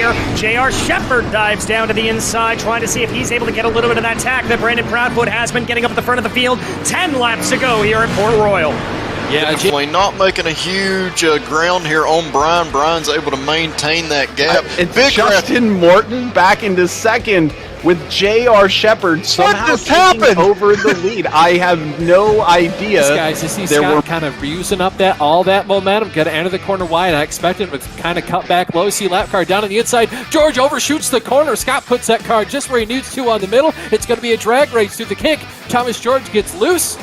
here. J.R. Shepherd dives down to the inside, trying to see if he's able to get a little bit of that tack that Brandon Proudfoot has been getting up at the front of the field. 10 laps to go here at Port Royal. Yeah, definitely not making a huge ground here on Brian. Brian's able to maintain that gap. And Justin Morton back into second with J.R. Shepherd somehow taking over the lead. I have no idea. These guys, you see Scott kind of using up all that momentum. Got to enter the corner wide. I expected him to kind of cut back low. See lap car down on the inside. George overshoots the corner. Scott puts that car just where he needs to on the middle. It's going to be a drag race through the kick. Thomas George gets loose.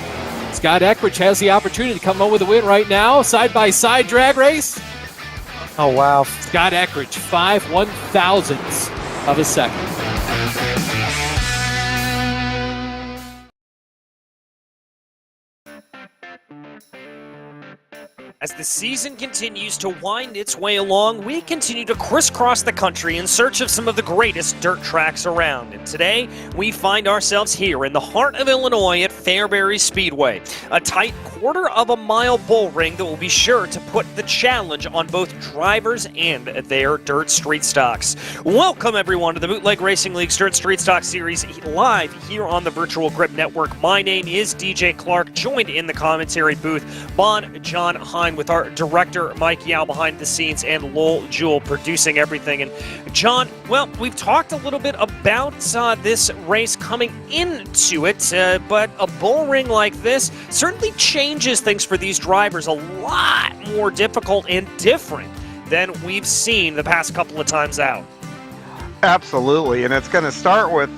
Scott Eckridge has the opportunity to come home with a win right now. Side-by-side drag race. Oh, wow. Scott Eckridge, 5/1000ths of a second. As the season continues to wind its way along, we continue to crisscross the country in search of some of the greatest dirt tracks around. And today, we find ourselves here in the heart of Illinois at Fairbury Speedway, a tight quarter-of-a-mile bull ring that will be sure to put the challenge on both drivers and their dirt street stocks. Welcome, everyone, to the Bootleg Racing League's Dirt Street Stock Series live here on the Virtual Grip Network. My name is DJ Clark, joined in the commentary booth, John Hine, with our director Mike Yao behind the scenes, and Lowell Jewell producing everything. And John, well, we've talked a little bit about this race coming into it, but a bull ring like this certainly changes things for these drivers a lot more difficult and different than we've seen the past couple of times out. Absolutely, and it's going to start with,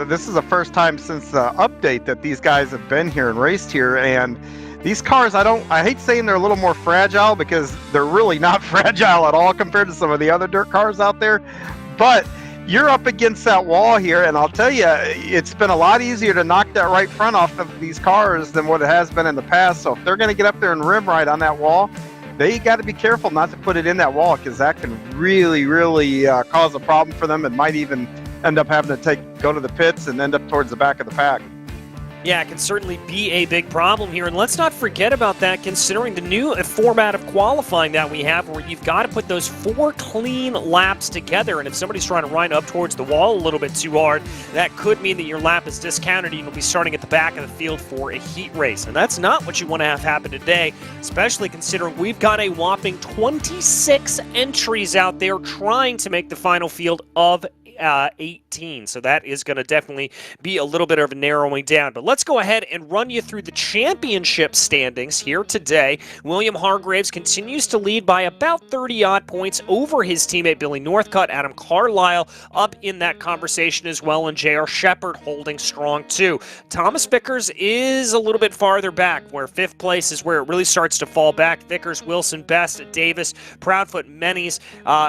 this is the first time since the update that these guys have been here and raced here, and these cars, I hate saying they're a little more fragile because they're really not fragile at all compared to some of the other dirt cars out there. But you're up against that wall here, and I'll tell you, it's been a lot easier to knock that right front off of these cars than what it has been in the past. So if they're going to get up there and rim right on that wall, they got to be careful not to put it in that wall, because that can really, really cause a problem for them, and might even end up having to go to the pits and end up towards the back of the pack. Yeah, it can certainly be a big problem here. And let's not forget about that, considering the new format of qualifying that we have, where you've got to put those 4 clean laps together. And if somebody's trying to run up towards the wall a little bit too hard, that could mean that your lap is discounted and you'll be starting at the back of the field for a heat race. And that's not what you want to have happen today, especially considering we've got a whopping 26 entries out there trying to make the final field of 18. So that is going to definitely be a little bit of a narrowing down. But let's go ahead and run you through the championship standings here today. William Hargraves continues to lead by about 30-odd points over his teammate Billy Northcutt. Adam Carlisle up in that conversation as well, and J.R. Shepherd holding strong too. Thomas Vickers is a little bit farther back, where 5th place is where it really starts to fall back. Vickers, Wilson, Best, Davis, Proudfoot, Mennies,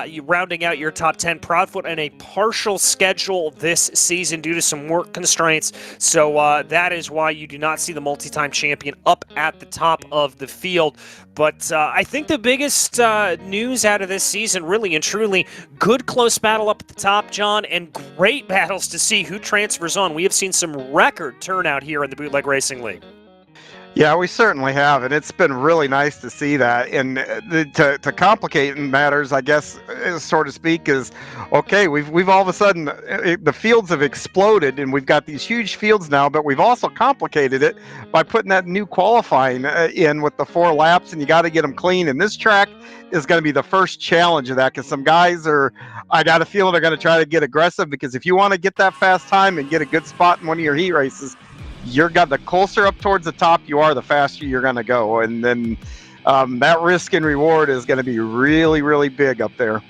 you rounding out your top 10. Proudfoot and a partial schedule this season due to some work constraints, so that is why you do not see the multi-time champion up at the top of the field. But I think the biggest news out of this season, really and truly, good close battle up at the top, John, and great battles to see who transfers on. We have seen some record turnout here in the Bootleg Racing League. Yeah, we certainly have, and it's been really nice to see that. And to complicate matters, I guess, so to speak, is okay. We've all of a sudden the fields have exploded, and we've got these huge fields now. But we've also complicated it by putting that new qualifying in with the 4 laps, and you got to get them clean. And this track is going to be the first challenge of that, because some guys I got a feeling they're going to try to get aggressive, because if you want to get that fast time and get a good spot in one of your heat races, the closer up towards the top you are, the faster you're going to go. And then that risk and reward is going to be really, really big up there.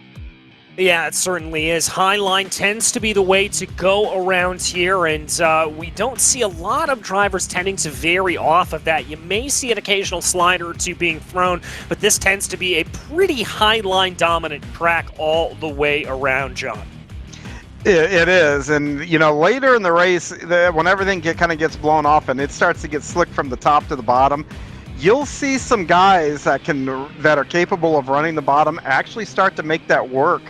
Yeah, it certainly is. High line tends to be the way to go around here, and we don't see a lot of drivers tending to vary off of that. You may see an occasional slider or two being thrown, but this tends to be a pretty high line dominant track all the way around, John. It is, and later in the race, when everything kind of gets blown off and it starts to get slick from the top to the bottom, you'll see some guys that are capable of running the bottom actually start to make that work,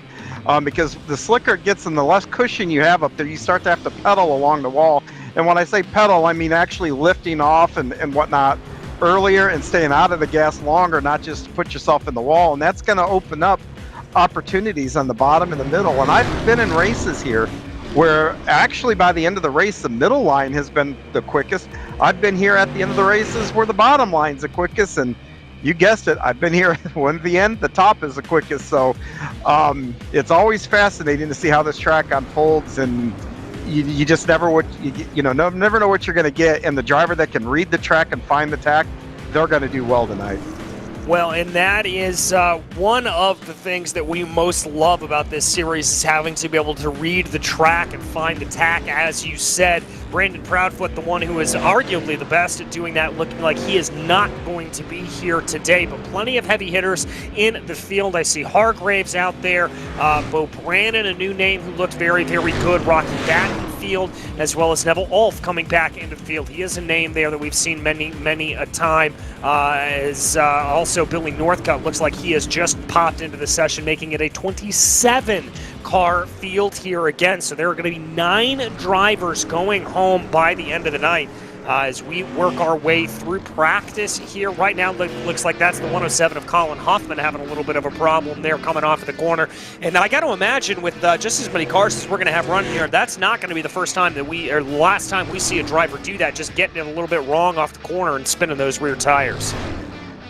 because the slicker it gets and the less cushion you have up there, you start to have to pedal along the wall. And when I say pedal, I mean actually lifting off and whatnot earlier and staying out of the gas longer, not just put yourself in the wall. And that's going to open up opportunities on the bottom and the middle. And I've been in races here where actually by the end of the race, the middle line has been the quickest. I've been here at the end of the races where the bottom line's the quickest, and you guessed it, I've been here when at the end, the top is the quickest. So it's always fascinating to see how this track unfolds, and you just never never know what you're going to get. And the driver that can read the track and find the tack, they're going to do well tonight. Well, and that is one of the things that we most love about this series, is having to be able to read the track and find the tack, as you said. Brandon Proudfoot, the one who is arguably the best at doing that, looking like he is not going to be here today, but plenty of heavy hitters in the field. I see Hargraves out there, Bo Brannon, a new name who looked very, very good, Rocky Batten field, as well as Neville Ulf coming back into the field. He is a name there that we've seen many a time. Also Billy Northcutt looks like he has just popped into the session, making it a 27 car field here again. So there are going to be 9 drivers going home by the end of the night. As we work our way through practice here. Right now, looks like that's the 107 of Colin Huffman having a little bit of a problem there coming off of the corner. And I got to imagine with just as many cars as we're going to have running here, that's not going to be the first time that or the last time we see a driver do that, just getting it a little bit wrong off the corner and spinning those rear tires.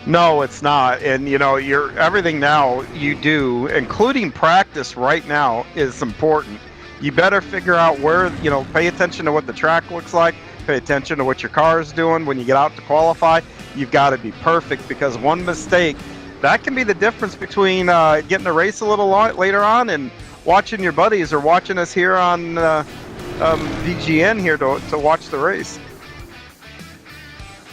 No, it's not. And, everything now you do, including practice right now, is important. You better figure out where, pay attention to what the track looks like. Pay attention to what your car is doing when you get out to qualify. You've got to be perfect, because one mistake, that can be the difference between getting a race a little later on and watching your buddies, or watching us here on VGN here to watch the race.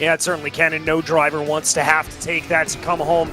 Yeah, it certainly can, and no driver wants to have to take that to come home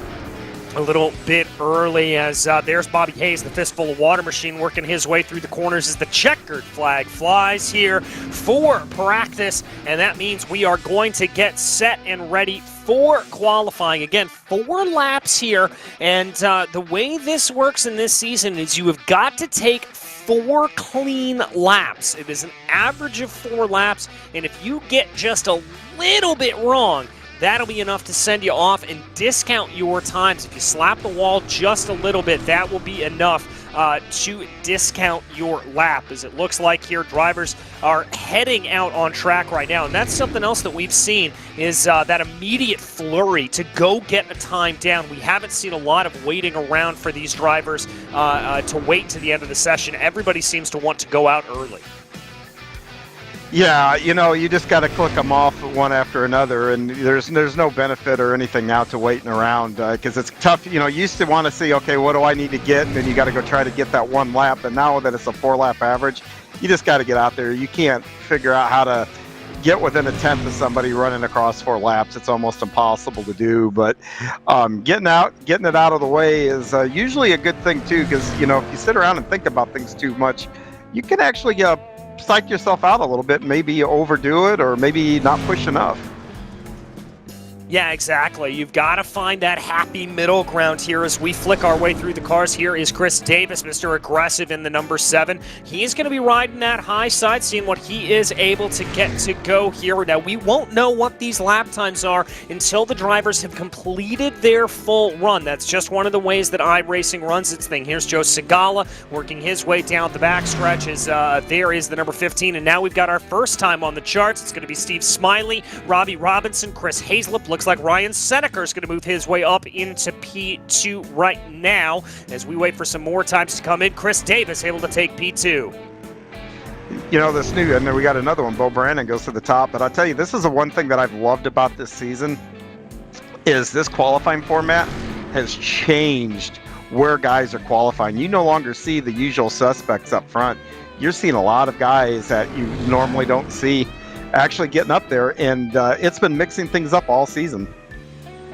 a little bit early. As there's Bobby Hayes, the fistful of water machine, working his way through the corners as the checkered flag flies here for practice, and that means we are going to get set and ready for qualifying. Again, 4 laps here, and the way this works in this season is you have got to take 4 clean laps. It is an average of 4 laps, and if you get just a little bit wrong, that'll be enough to send you off and discount your times. If you slap the wall just a little bit, that will be enough to discount your lap. As it looks like here, drivers are heading out on track right now. And that's something else that we've seen, is that immediate flurry to go get a time down. We haven't seen a lot of waiting around for these drivers to wait to the end of the session. Everybody seems to want to go out early. Yeah, you just got to click them off one after another, and there's no benefit or anything now to waiting around, because it's tough. You used to want to see, okay, what do I need to get, and then you got to go try to get that 1 lap, and now that it's a 4-lap average, you just got to get out there. You can't figure out how to get within a tenth of somebody running across 4 laps. It's almost impossible to do, but getting it out of the way is usually a good thing too, because if you sit around and think about things too much, you can actually psych yourself out a little bit, maybe overdo it, or maybe not push enough. Yeah, exactly. You've got to find that happy middle ground here as we flick our way through the cars. Here is Chris Davis, Mr. Aggressive in the number 7. He's going to be riding that high side, seeing what he is able to get to go here. Now, we won't know what these lap times are until the drivers have completed their full run. That's just one of the ways that iRacing runs its thing. Here's Joe Segala working his way down the backstretch. There is the number 15, and now we've got our first time on the charts. It's going to be Steve Smiley, Robbie Robinson, Chris Hazlip. Looks like Ryan Seneca is going to move his way up into P2 right now. As we wait for some more times to come in, Chris Davis able to take P2. This new, and then we got another one. Bo Brannon goes to the top. But I'll tell you, this is the one thing that I've loved about this season, is this qualifying format has changed where guys are qualifying. You no longer see the usual suspects up front. You're seeing a lot of guys that you normally don't see actually getting up there, and it's been mixing things up all season.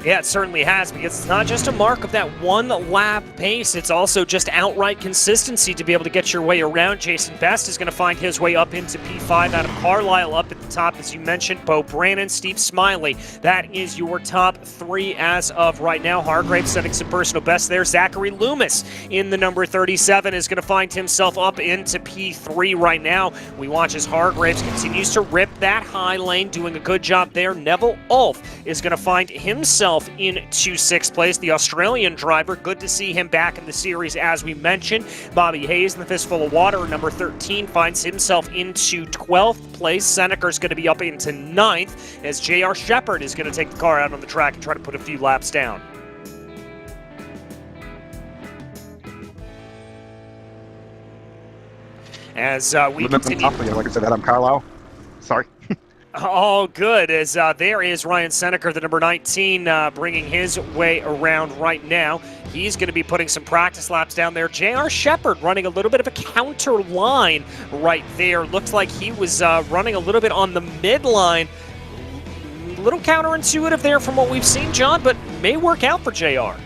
Yeah, it certainly has, because it's not just a mark of that 1-lap pace, it's also just outright consistency to be able to get your way around. Jason Best is going to find his way up into P5 out of Carlisle. Up at the top, as you mentioned, Bo Brannon, Steve Smiley. That is your top 3 as of right now. Hargraves setting some personal best there. Zachary Loomis in the number 37 is going to find himself up into P3 right now. We watch as Hargraves continues to rip that high lane, doing a good job there. Neville Ulf is going to find himself himself into 6th place. The Australian driver, good to see him back in the series as we mentioned. Bobby Hayes in the Fistful of Water, number 13, finds himself into 12th place. Seneca's going to be up into 9th as J.R. Shepard is going to take the car out on the track and try to put a few laps down. As we continue. Like I said, Adam Carlisle. Sorry. Oh, good. As there is Ryan Seneca, the number 19, bringing his way around right now. He's going to be putting some practice laps down there. J.R. Shepard running a little bit of a counter line right there. Looks like he was running a little bit on the midline. A little counterintuitive there from what we've seen, John, but may work out for J.R.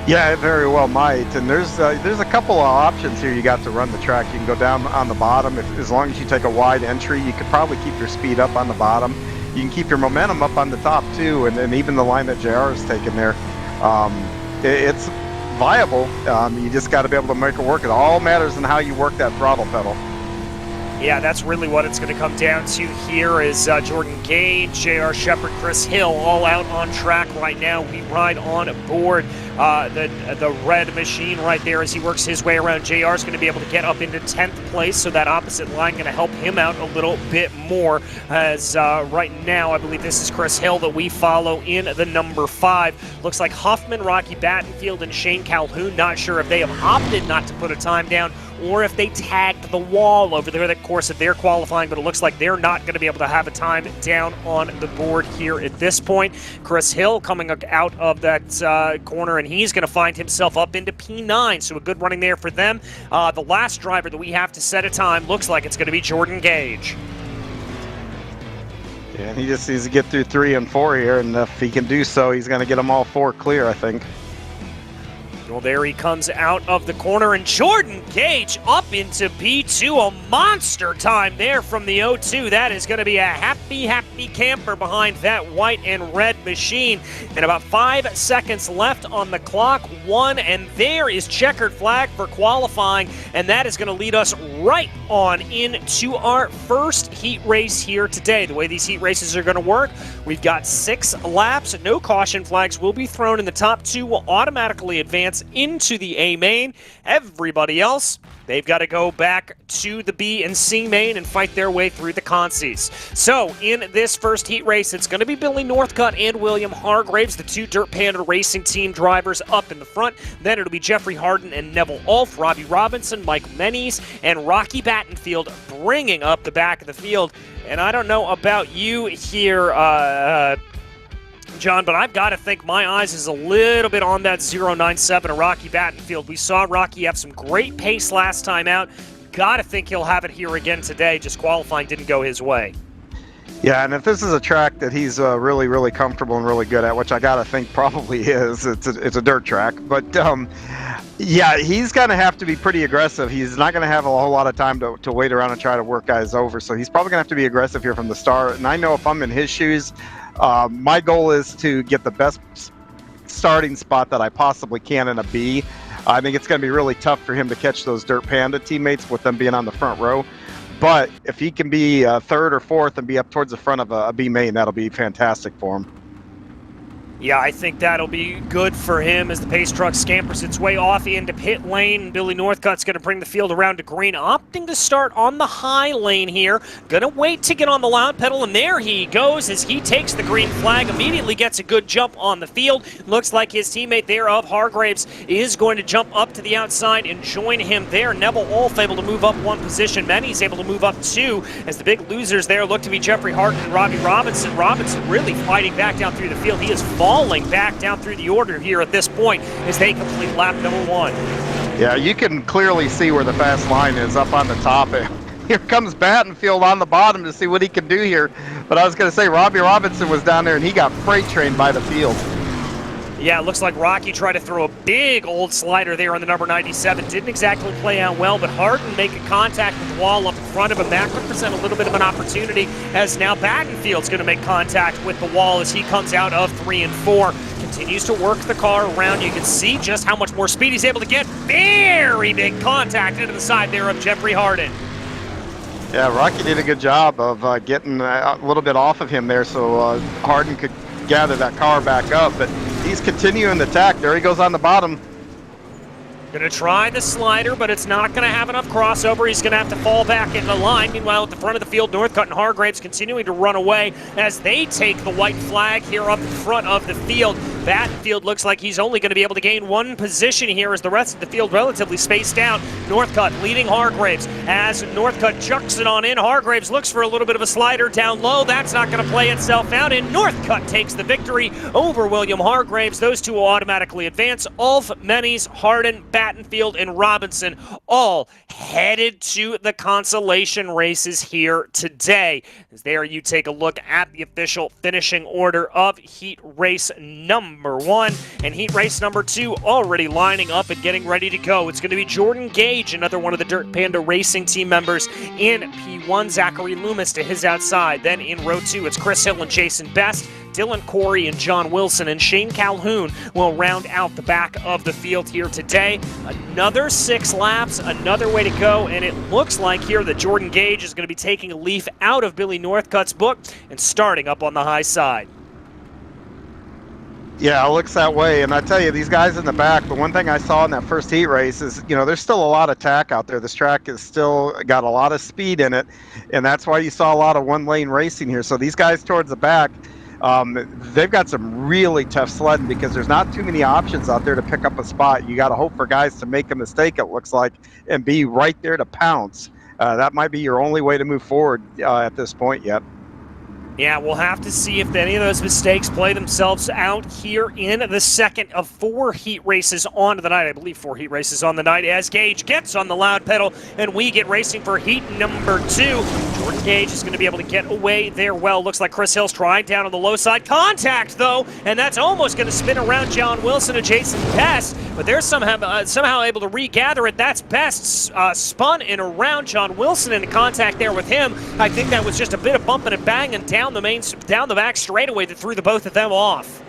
Yeah, it very well might. And there's a couple of options here you got to run the track. You can go down on the bottom. As long as you take a wide entry, you could probably keep your speed up on the bottom. You can keep your momentum up on the top too, and then even the line that JR has taken there. It's viable. You just got to be able to make it work. It all matters in how you work that throttle pedal. Yeah, that's really what it's going to come down to here is Jordan Gage, J.R. Shepard, Chris Hill all out on track right now. We ride on board the red machine right there as he works his way around. JR is going to be able to get up into 10th place, so that opposite line going to help him out a little bit more as right now I believe this is Chris Hill that we follow in the number 5. Looks like Huffman, Rocky Battenfield, and Shane Calhoun. Not sure if they have opted not to put a time down or if they tagged the wall over there the course of their qualifying, but it looks like they're not going to be able to have a time down on the board here at this point. Chris Hill coming out of that corner, and he's going to find himself up into P9, so a good running there for them. The last driver that we have to set a time looks like it's going to be Jordan Gage. Yeah, and he just needs to get through 3 and 4 here, and if he can do so, he's going to get them all 4 clear, I think. Well, there he comes out of the corner, and Jordan Gage up into P2. A monster time there from the 0-2. That is going to be a happy camper behind that white and red machine. And about 5 seconds left on the clock. 1, and there is checkered flag for qualifying, and that is going to lead us right on into our first heat race here today. The way these heat races are going to work, we've got 6 laps. No caution flags will be thrown, and the top 2 will automatically advance into the A main. Everybody else, they've got to go back to the B and C main and fight their way through the consies. So in this first heat race, it's going to be Billy Northcutt and William Hargraves, the 2 Dirt Panda Racing Team drivers up in the front. Then it'll be Jeffrey Harden and Neville Ulf, Robbie Robinson, Mike Mennies, and Rocky Battenfield bringing up the back of the field. And I don't know about you here, John, but I've got to think my eyes is a little bit on that 097 of Rocky Battenfield. We saw Rocky have some great pace last time out. Got to think he'll have it here again today. Just qualifying didn't go his way. Yeah, and if this is a track that he's really comfortable and really good at, which I got to think probably is, it's a dirt track. But, yeah, he's going to have to be pretty aggressive. He's not going to have a whole lot of time to wait around and try to work guys over. So he's probably going to have to be aggressive here from the start. And I know if I'm in his shoes, my goal is to get the best starting spot that I possibly can in a B. I think it's going to be really tough for him to catch those Dirt Panda teammates with them being on the front row. But if he can be 3rd or 4th and be up towards the front of a B main, that'll be fantastic for him. Yeah, I think that'll be good for him as the pace truck scampers its way off into pit lane. Billy Northcutt's going to bring the field around to green, opting to start on the high lane here. Going to wait to get on the loud pedal, and there he goes as he takes the green flag, immediately gets a good jump on the field. Looks like his teammate there of Hargraves is going to jump up to the outside and join him there. Neville Ulf able to move up 1 position. Manny's able to move up 2 as the big losers there look to be Jeffrey Harden and Robbie Robinson. Robinson really fighting back down through the field. He is falling back down through the order here at this point as they complete lap number 1. Yeah, you can clearly see where the fast line is up on the top. Here comes Battenfield on the bottom to see what he can do here. But I was going to say, Robbie Robinson was down there and he got freight trained by the field. Yeah, it looks like Rocky tried to throw a big old slider there on the number 97. Didn't exactly play out well, but Harden making contact with the wall up in front of him. That could present a little bit of an opportunity as now Battenfield's going to make contact with the wall as he comes out of 3 and 4. Continues to work the car around. You can see just how much more speed he's able to get. Very big contact into the side there of Jeffrey Harden. Yeah, Rocky did a good job of getting a little bit off of him there so Harden could gather that car back up. But he's continuing the attack. There he goes on the bottom. Going to try the slider, but it's not going to have enough crossover. He's going to have to fall back in the line. Meanwhile, at the front of the field, Northcutt and Hargraves continuing to run away as they take the white flag here up in front of the field. Battenfield looks like he's only going to be able to gain one position here as the rest of the field relatively spaced out. Northcutt leading Hargraves as Northcutt chucks it on in. Hargraves looks for a little bit of a slider down low. That's not going to play itself out, and Northcutt takes the victory over William Hargraves. Those two will automatically advance. Ulf, Mennies, Hardin, Battenfield, and Robinson all headed to the consolation races here today. As there you take a look at the official finishing order of heat race number 1 and heat race number 2 already lining up and getting ready to go. It's going to be Jordan Gage, another one of the Dirt Panda Racing team members in P1, Zachary Loomis to his outside. Then in row 2, it's Chris Hill and Jason Best. Dylan Corey and John Wilson and Shane Calhoun will round out the back of the field here today. Another 6 laps, another way to go, and it looks like here that Jordan Gage is going to be taking a leaf out of Billy Northcutt's book and starting up on the high side. Yeah, it looks that way. And I tell you, these guys in the back, the one thing I saw in that first heat race is, you know, there's still a lot of tack out there. This track is still got a lot of speed in it, and that's why you saw a lot of one-lane racing here. So these guys towards the back, they've got some really tough sledding because there's not too many options out there to pick up a spot. You got to hope for guys to make a mistake, it looks like, and be right there to pounce. That might be your only way to move forward at this point yet. Yeah, we'll have to see if any of those mistakes play themselves out here in the second of 4 heat races on the night. I believe 4 heat races on the night as Gage gets on the loud pedal and we get racing for heat number 2. Jordan Gage is going to be able to get away there well. Looks like Chris Hill's trying down on the low side. Contact, though, and that's almost going to spin around John Wilson and Jason Best, but they're somehow able to regather it. That's Best spun in around John Wilson in contact there with him. I think that was just a bit of bumping and banging down the back straightaway that threw the both of them off.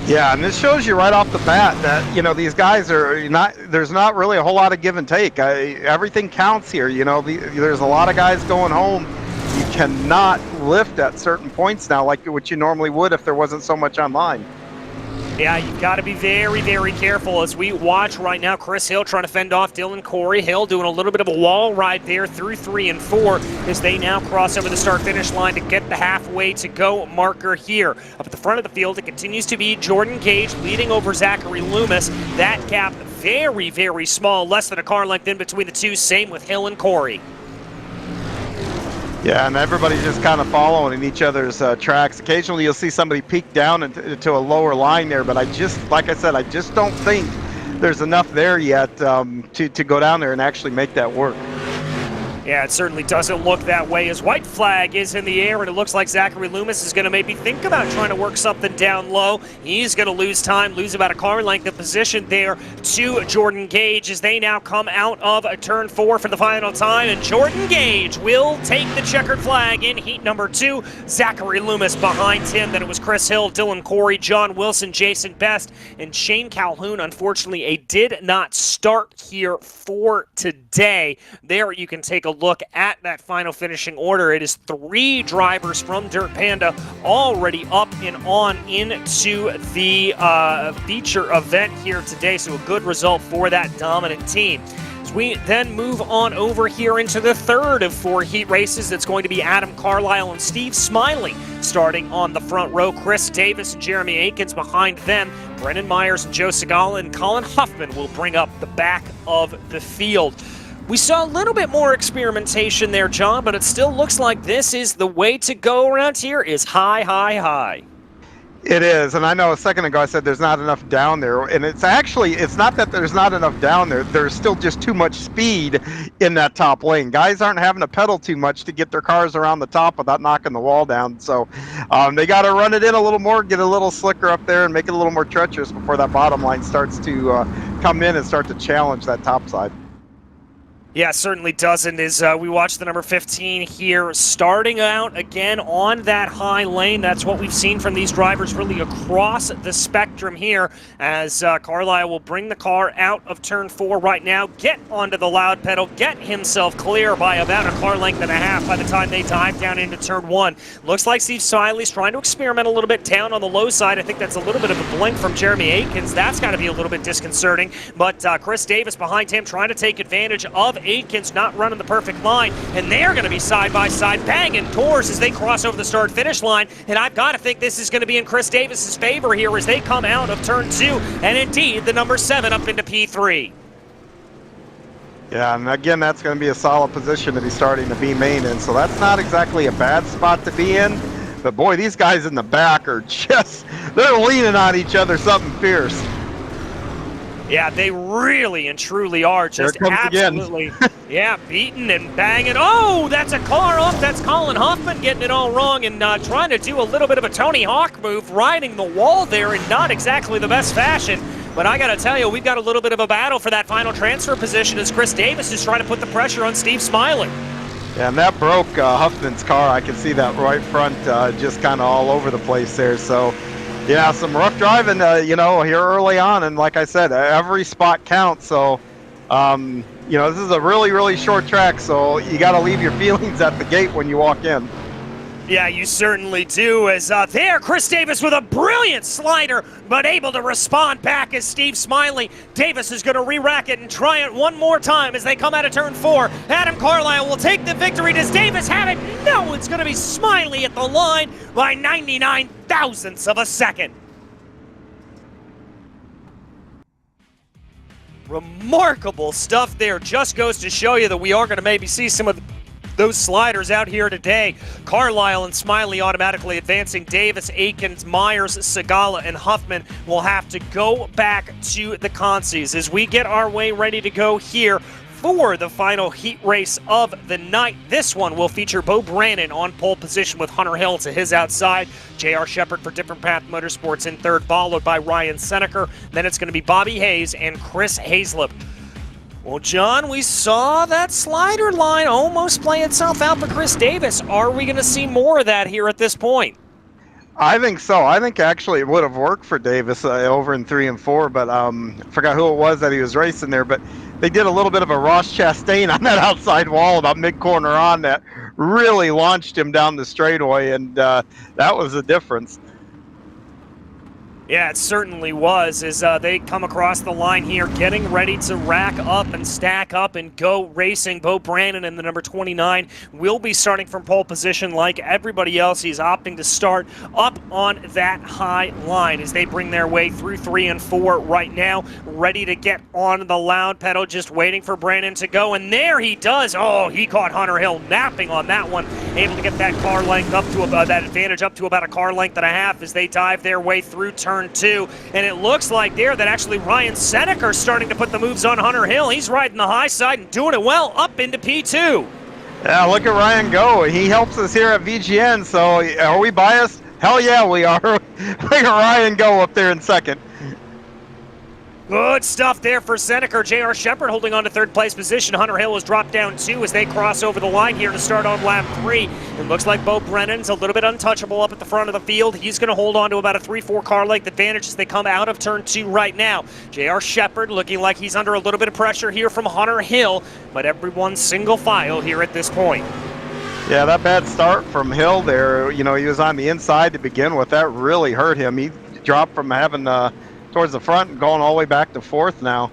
Yeah, and this shows you right off the bat that, you know, these guys are not, there's not really a whole lot of give and take. Everything counts here. You know, there's a lot of guys going home. You cannot lift at certain points now like what you normally would if there wasn't so much on line. Yeah, you've got to be very, very careful as we watch right now. Chris Hill trying to fend off Dylan Corey. Hill doing a little bit of a wall ride there through 3 and 4 as they now cross over the start-finish line to get the halfway to go marker here. Up at the front of the field, it continues to be Jordan Gage leading over Zachary Loomis. That gap very, very small, less than a car length in between the two. Same with Hill and Corey. Yeah, and everybody's just kind of following in each other's tracks. Occasionally you'll see somebody peek down into a lower line there, but I just, like I said, I just don't think there's enough there yet to go down there and actually make that work. Yeah, it certainly doesn't look that way as white flag is in the air, and it looks like Zachary Loomis is going to maybe think about trying to work something down low. He's going to lose time, lose about a car length of position there to Jordan Gage as they now come out of turn 4 for the final time, and Jordan Gage will take the checkered flag in heat number 2. Zachary Loomis behind him. Then it was Chris Hill, Dylan Corey, John Wilson, Jason Best, and Shane Calhoun. Unfortunately, did not start here for today. There you can take a look at that final finishing order. It is 3 drivers from Dirt Panda already up and on into the feature event here today, so a good result for that dominant team. As we then move on over here into the third of 4 heat races, that's going to be Adam Carlisle and Steve Smiley starting on the front row. Chris Davis and Jeremy Aikens behind them. Brendan Myers and Joe Segala and Colin Huffman will bring up the back of the field. We saw a little bit more experimentation there, John, but it still looks like this is the way to go around here is high, high, high. It is, and I know a second ago I said there's not enough down there, and it's actually, it's not that there's not enough down there, there's still just too much speed in that top lane. Guys aren't having to pedal too much to get their cars around the top without knocking the wall down, so they got to run it in a little more, get a little slicker up there, and make it a little more treacherous before that bottom line starts to come in and start to challenge that top side. Yeah, certainly doesn't. As we watch the number 15 here, starting out again on that high lane. That's what we've seen from these drivers really across the spectrum here, as Carlisle will bring the car out of turn 4 right now, get onto the loud pedal, get himself clear by about a car length and a half by the time they dive down into turn 1. Looks like Steve Smiley's trying to experiment a little bit down on the low side. I think that's a little bit of a blink from Jeremy Aikens. That's got to be a little bit disconcerting, but Chris Davis behind him trying to take advantage of Aikens not running the perfect line, and they're going to be side by side banging doors as they cross over the start finish line. And I've got to think this is going to be in Chris Davis's favor here as they come out of turn 2, and indeed the number 7 up into P3. Yeah, and again, that's going to be a solid position to be starting the B main in, so that's not exactly a bad spot to be in. But boy, these guys in the back are just, they're leaning on each other something fierce. Yeah, they really and truly are just absolutely, yeah, beating and banging. Oh, that's a car off. That's Colin Huffman getting it all wrong and trying to do a little bit of a Tony Hawk move, riding the wall there in not exactly the best fashion. But I got to tell you, we've got a little bit of a battle for that final transfer position as Chris Davis is trying to put the pressure on Steve Smiley. Yeah, and that broke Huffman's car. I can see that right front just kind of all over the place there. So, yeah, some rough driving, you know, here early on. And like I said, every spot counts. So, you know, this is a really, really short track. So you got to leave your feelings at the gate when you walk in. Yeah, you certainly do. As there, Chris Davis with a brilliant slider, but able to respond back as Steve Smiley. Davis is going to re-rack it and try it one more time as they come out of turn 4. Adam Carlisle will take the victory. Does Davis have it? No, it's going to be Smiley at the line by 99 thousandths of a second. Remarkable stuff there. Just goes to show you that we are going to maybe see some of those sliders out here today. Carlisle and Smiley automatically advancing. Davis, Aikens, Myers, Segala, and Huffman will have to go back to the consies as we get our way ready to go here for the final heat race of the night. This one will feature Bo Brannon on pole position with Hunter Hill to his outside. J.R. Shepard for Different Path Motorsports in third, followed by Ryan Seneker. Then it's going to be Bobby Hayes and Chris Hazlip. Well, John, we saw that slider line almost play itself out for Chris Davis. Are we going to see more of that here at this point? I think so. I think actually it would have worked for Davis over in 3 and 4, but I forgot who it was that he was racing there. But they did a little bit of a Ross Chastain on that outside wall about mid-corner on that really launched him down the straightaway, and that was the difference. Yeah, it certainly was, as they come across the line here, getting ready to rack up and stack up and go racing. Bo Brannon in the number 29 will be starting from pole position like everybody else. He's opting to start up on that high line as they bring their way through 3 and 4 right now, ready to get on the loud pedal, just waiting for Brannon to go, and there he does. Oh, he caught Hunter Hill napping on that one, able to get that car length up to about that advantage up to about a car length and a half as they dive their way through turn 2, and it looks like there that actually Ryan Seneker starting to put the moves on Hunter Hill. He's riding the high side and doing it well up into P2. Yeah, look at Ryan go. He helps us here at VGN, so are we biased? Hell yeah, we are. Look at Ryan go up there in second. Good stuff there for Seneker. J.R. Shepard holding on to third place position. Hunter Hill has dropped down 2 as they cross over the line here to start on lap 3. It looks like Bo Brennan's a little bit untouchable up at the front of the field. He's going to hold on to about a 3-4 car length advantage as they come out of turn 2 right now. J.R. Shepard looking like he's under a little bit of pressure here from Hunter Hill, but everyone's single file here at this point. Yeah, that bad start from Hill there, you know, he was on the inside to begin with. That really hurt him. He dropped from having towards the front and going all the way back to 4th now.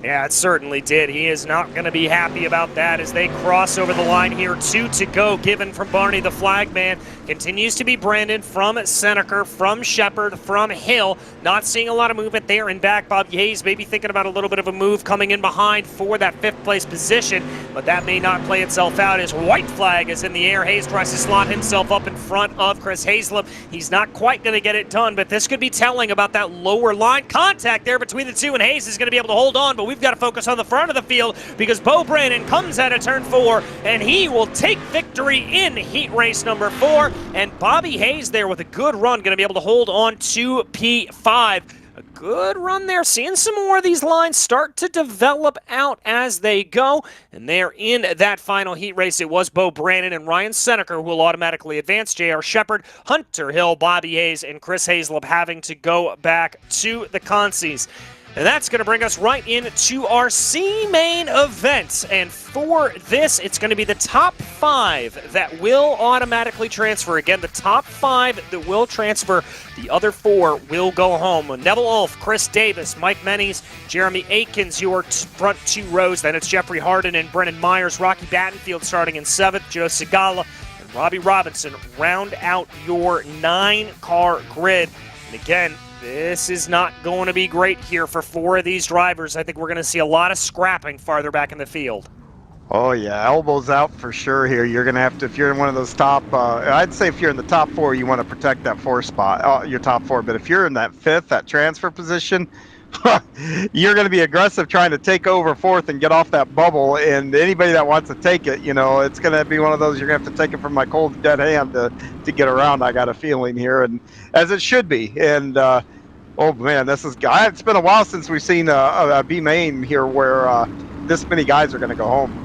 Yeah, it certainly did. He is not going to be happy about that as they cross over the line here. 2 to go, given from Barney the flagman. Continues to be Brandon from Seneker, from Shepard, from Hill. Not seeing a lot of movement there in back. Bobby Hayes maybe thinking about a little bit of a move coming in behind for that 5th place position, but that may not play itself out as white flag is in the air. Hayes tries to slot himself up in front of Chris Hazlip. He's not quite going to get it done, but this could be telling about that lower line contact there between the two, and Hayes is going to be able to hold on, but we've got to focus on the front of the field because Bo Brannon comes out of turn 4 and he will take victory in heat race number 4, and Bobby Hayes there with a good run going to be able to hold on to P5. A good run there. Seeing some more of these lines start to develop out as they go. And they're in that final heat race. It was Bo Brannon and Ryan Seneca who will automatically advance. J.R. Shepard, Hunter Hill, Bobby Hayes, and Chris Hazlip having to go back to the consies. And that's going to bring us right into our C main event. And for this, it's going to be the top 5 that will automatically transfer. Again, the top 5 that will transfer. The other 4 will go home. Neville Ulf, Chris Davis, Mike Mennies, Jeremy Aikens, your front 2 rows. Then it's Jeffrey Harden and Brennan Myers. Rocky Battenfield starting in 7th. Joe Segala and Robbie Robinson round out your 9-car grid. And again, this is not going to be great here for 4 of these drivers. I think we're going to see a lot of scrapping farther back in the field. Oh, yeah, elbows out for sure here. You're going to have to, if you're in one of those top, I'd say if you're in the top 4, you want to protect that 4 spot, your top 4. But if you're in that 5th, that transfer position, you're going to be aggressive trying to take over 4th and get off that bubble. And anybody that wants to take it, you know, it's going to be one of those, you're going to have to take it from my cold, dead hand to get around, I got a feeling here, and as it should be. And, oh man, it's been a while since we've seen a B main here where this many guys are going to go home.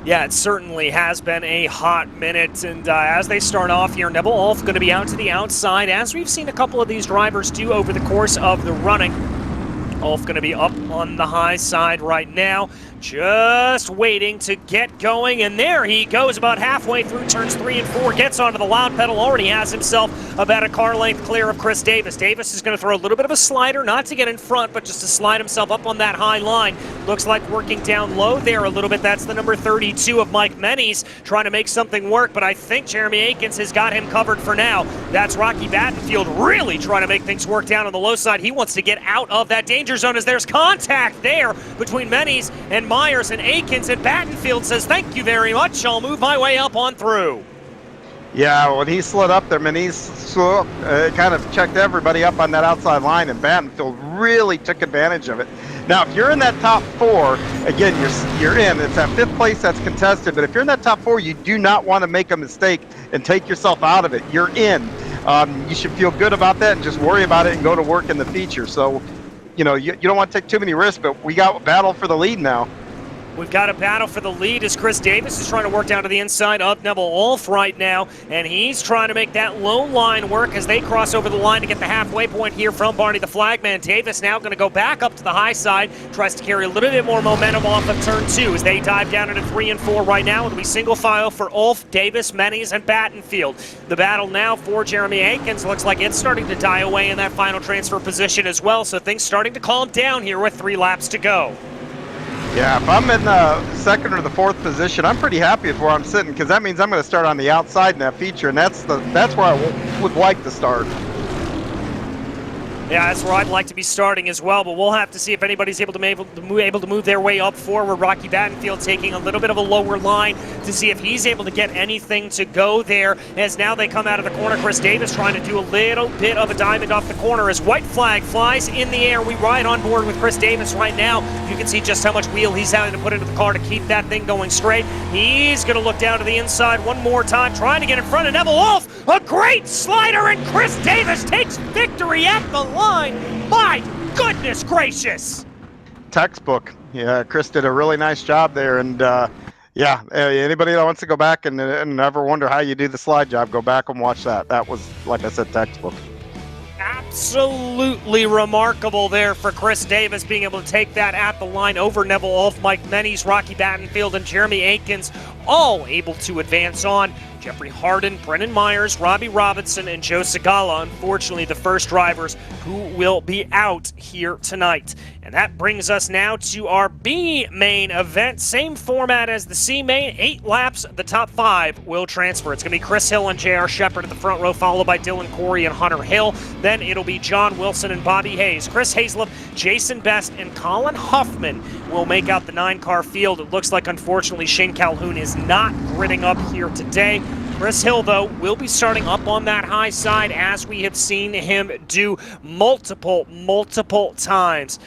Yeah, it certainly has been a hot minute, and as they start off here, Neville Ulf going to be out to the outside, as we've seen a couple of these drivers do over the course of the running. Ulf going to be up on the high side right now, just waiting to get going, and there he goes about halfway through turns 3 and 4, gets onto the loud pedal, already has himself about a car length clear of Chris Davis. Davis is going to throw a little bit of a slider, not to get in front, but just to slide himself up on that high line. Looks like working down low there a little bit. That's the number 32 of Mike Mennies, trying to make something work, but I think Jeremy Aikens has got him covered for now. That's Rocky Battenfield really trying to make things work down on the low side. He wants to get out of that danger zone as there's contact there between Mennies and Myers, and Aikens, and Battenfield says, thank you very much, I'll move my way up on through. Yeah, when he slid up there, Mennies kind of checked everybody up on that outside line, and Battenfield really took advantage of it. Now, if you're in that top 4, again, you're in. It's that 5th place that's contested, but if you're in that top 4, you do not want to make a mistake and take yourself out of it. You're in. You should feel good about that and just worry about it and go to work in the feature. So, you know, you don't want to take too many risks, but we got a battle for the lead now. We've got a battle for the lead as Chris Davis is trying to work down to the inside of Neville Ulf right now, and he's trying to make that low line work as they cross over the line to get the halfway point here from Barney the Flagman. Davis now going to go back up to the high side, tries to carry a little bit more momentum off of turn 2 as they dive down into 3 and 4 right now. It'll be single file for Ulf, Davis, Mennies, and Battenfield. The battle now for Jeremy Aikens looks like it's starting to die away in that final transfer position as well, so things starting to calm down here with 3 laps to go. Yeah, if I'm in the 2nd or the 4th position, I'm pretty happy with where I'm sitting, because that means I'm going to start on the outside in that feature, and that's where I would like to start. Yeah, that's where I'd like to be starting as well, but we'll have to see if anybody's able to move their way up forward. Rocky Battenfield taking a little bit of a lower line to see if he's able to get anything to go there, as now they come out of the corner. Chris Davis trying to do a little bit of a diamond off the corner as white flag flies in the air. We ride on board with Chris Davis right now. You can see just how much wheel he's having to put into the car to keep that thing going straight. He's going to look down to the inside one more time, trying to get in front of Neville Ulf. A great slider, and Chris Davis takes victory at the line. My goodness gracious! Textbook. Yeah, Chris did a really nice job there, and yeah, anybody that wants to go back and ever wonder how you do the slide job, go back and watch that. That was, like I said, textbook. Absolutely remarkable there for Chris Davis, being able to take that at the line over Neville Ulf, Mike Mennies, Rocky Battenfield, and Jeremy Aikens, all able to advance on. Jeffrey Harden, Brennan Myers, Robbie Robinson, and Joe Segala, unfortunately the first drivers who will be out here tonight. And that brings us now to our B main event. Same format as the C main, 8 laps, the top 5 will transfer. It's going to be Chris Hill and J.R. Shepard at the front row, followed by Dylan Corey and Hunter Hill. Then it'll be John Wilson and Bobby Hayes. Chris Hazlip, Jason Best, and Colin Huffman will make out the 9-car field. It looks like, unfortunately, Shane Calhoun is not gridding up here today. Chris Hill, though, will be starting up on that high side, as we have seen him do multiple times.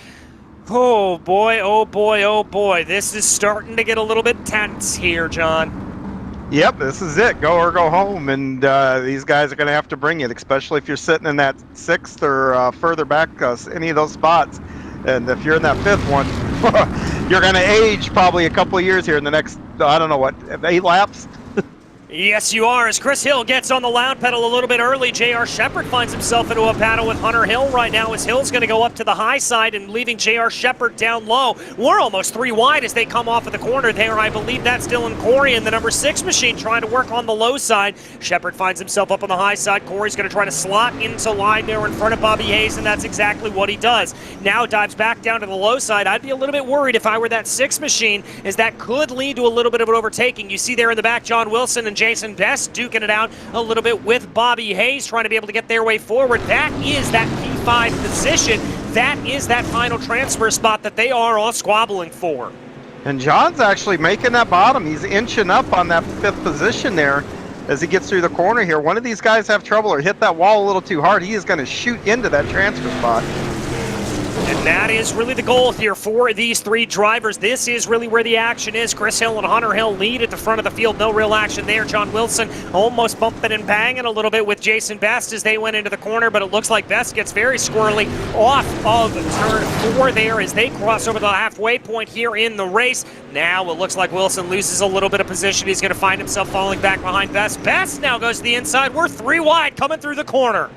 Oh boy, oh boy, oh boy. This is starting to get a little bit tense here, John. Yep, this is it. Go or go home, and these guys are going to have to bring it, especially if you're sitting in that 6th or further back, any of those spots. And if you're in that 5th one, you're going to age probably a couple of years here in the next, I don't know what, 8 laps? Yes, you are. As Chris Hill gets on the loud pedal a little bit early, J.R. Shepard finds himself into a battle with Hunter Hill right now, as Hill's going to go up to the high side and leaving J.R. Shepard down low. We're almost 3 wide as they come off of the corner there. I believe that's Dylan Corey in the number 6 machine trying to work on the low side. Shepard finds himself up on the high side. Corey's going to try to slot into line there in front of Bobby Hayes, and that's exactly what he does. Now dives back down to the low side. I'd be a little bit worried if I were that 6 machine, as that could lead to a little bit of an overtaking. You see there in the back John Wilson and Jason Best duking it out a little bit with Bobby Hayes, trying to be able to get their way forward. That is that P5 position. That is that final transfer spot that they are all squabbling for. And John's actually making that bottom. He's inching up on that 5th position there as he gets through the corner here. One of these guys have trouble or hit that wall a little too hard. He is going to shoot into that transfer spot. And that is really the goal here for these 3 drivers. This is really where the action is. Chris Hill and Hunter Hill lead at the front of the field. No real action there. John Wilson almost bumping and banging a little bit with Jason Best as they went into the corner, but it looks like Best gets very squirrely off of turn 4 there as they cross over the halfway point here in the race. Now it looks like Wilson loses a little bit of position. He's going to find himself falling back behind Best. Best now goes to the inside. We're 3 wide coming through the corner.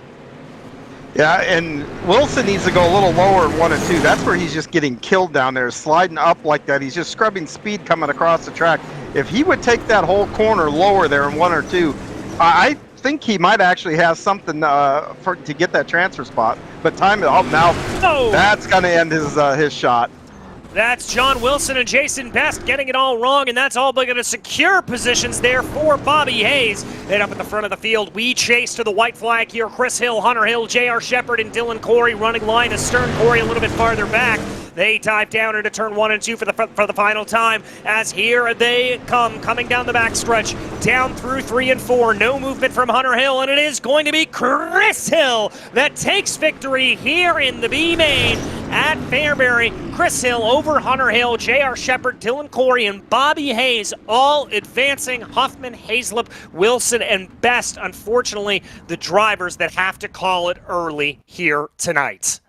Yeah, and Wilson needs to go a little lower in 1 and 2. That's where he's just getting killed down there, sliding up like that. He's just scrubbing speed coming across the track. If he would take that whole corner lower there in 1 or 2, I think he might actually have something to get that transfer spot. But time it up now. Oh. That's going to end his shot. That's John Wilson and Jason Best getting it all wrong, and that's all but going to secure positions there for Bobby Hayes. Then up at the front of the field, we chase to the white flag here. Chris Hill, Hunter Hill, J.R. Shepard, and Dylan Corey running line. Astern Corey a little bit farther back. They dive down into turn 1 and 2 for the final time, as here they coming down the backstretch, down through 3 and 4. No movement from Hunter Hill, and it is going to be Chris Hill that takes victory here in the B main at Fairbury. Chris Hill over Hunter Hill, J.R. Shepard, Dylan Corey, and Bobby Hayes all advancing. Huffman, Hazlip, Wilson, and Best, unfortunately, the drivers that have to call it early here tonight.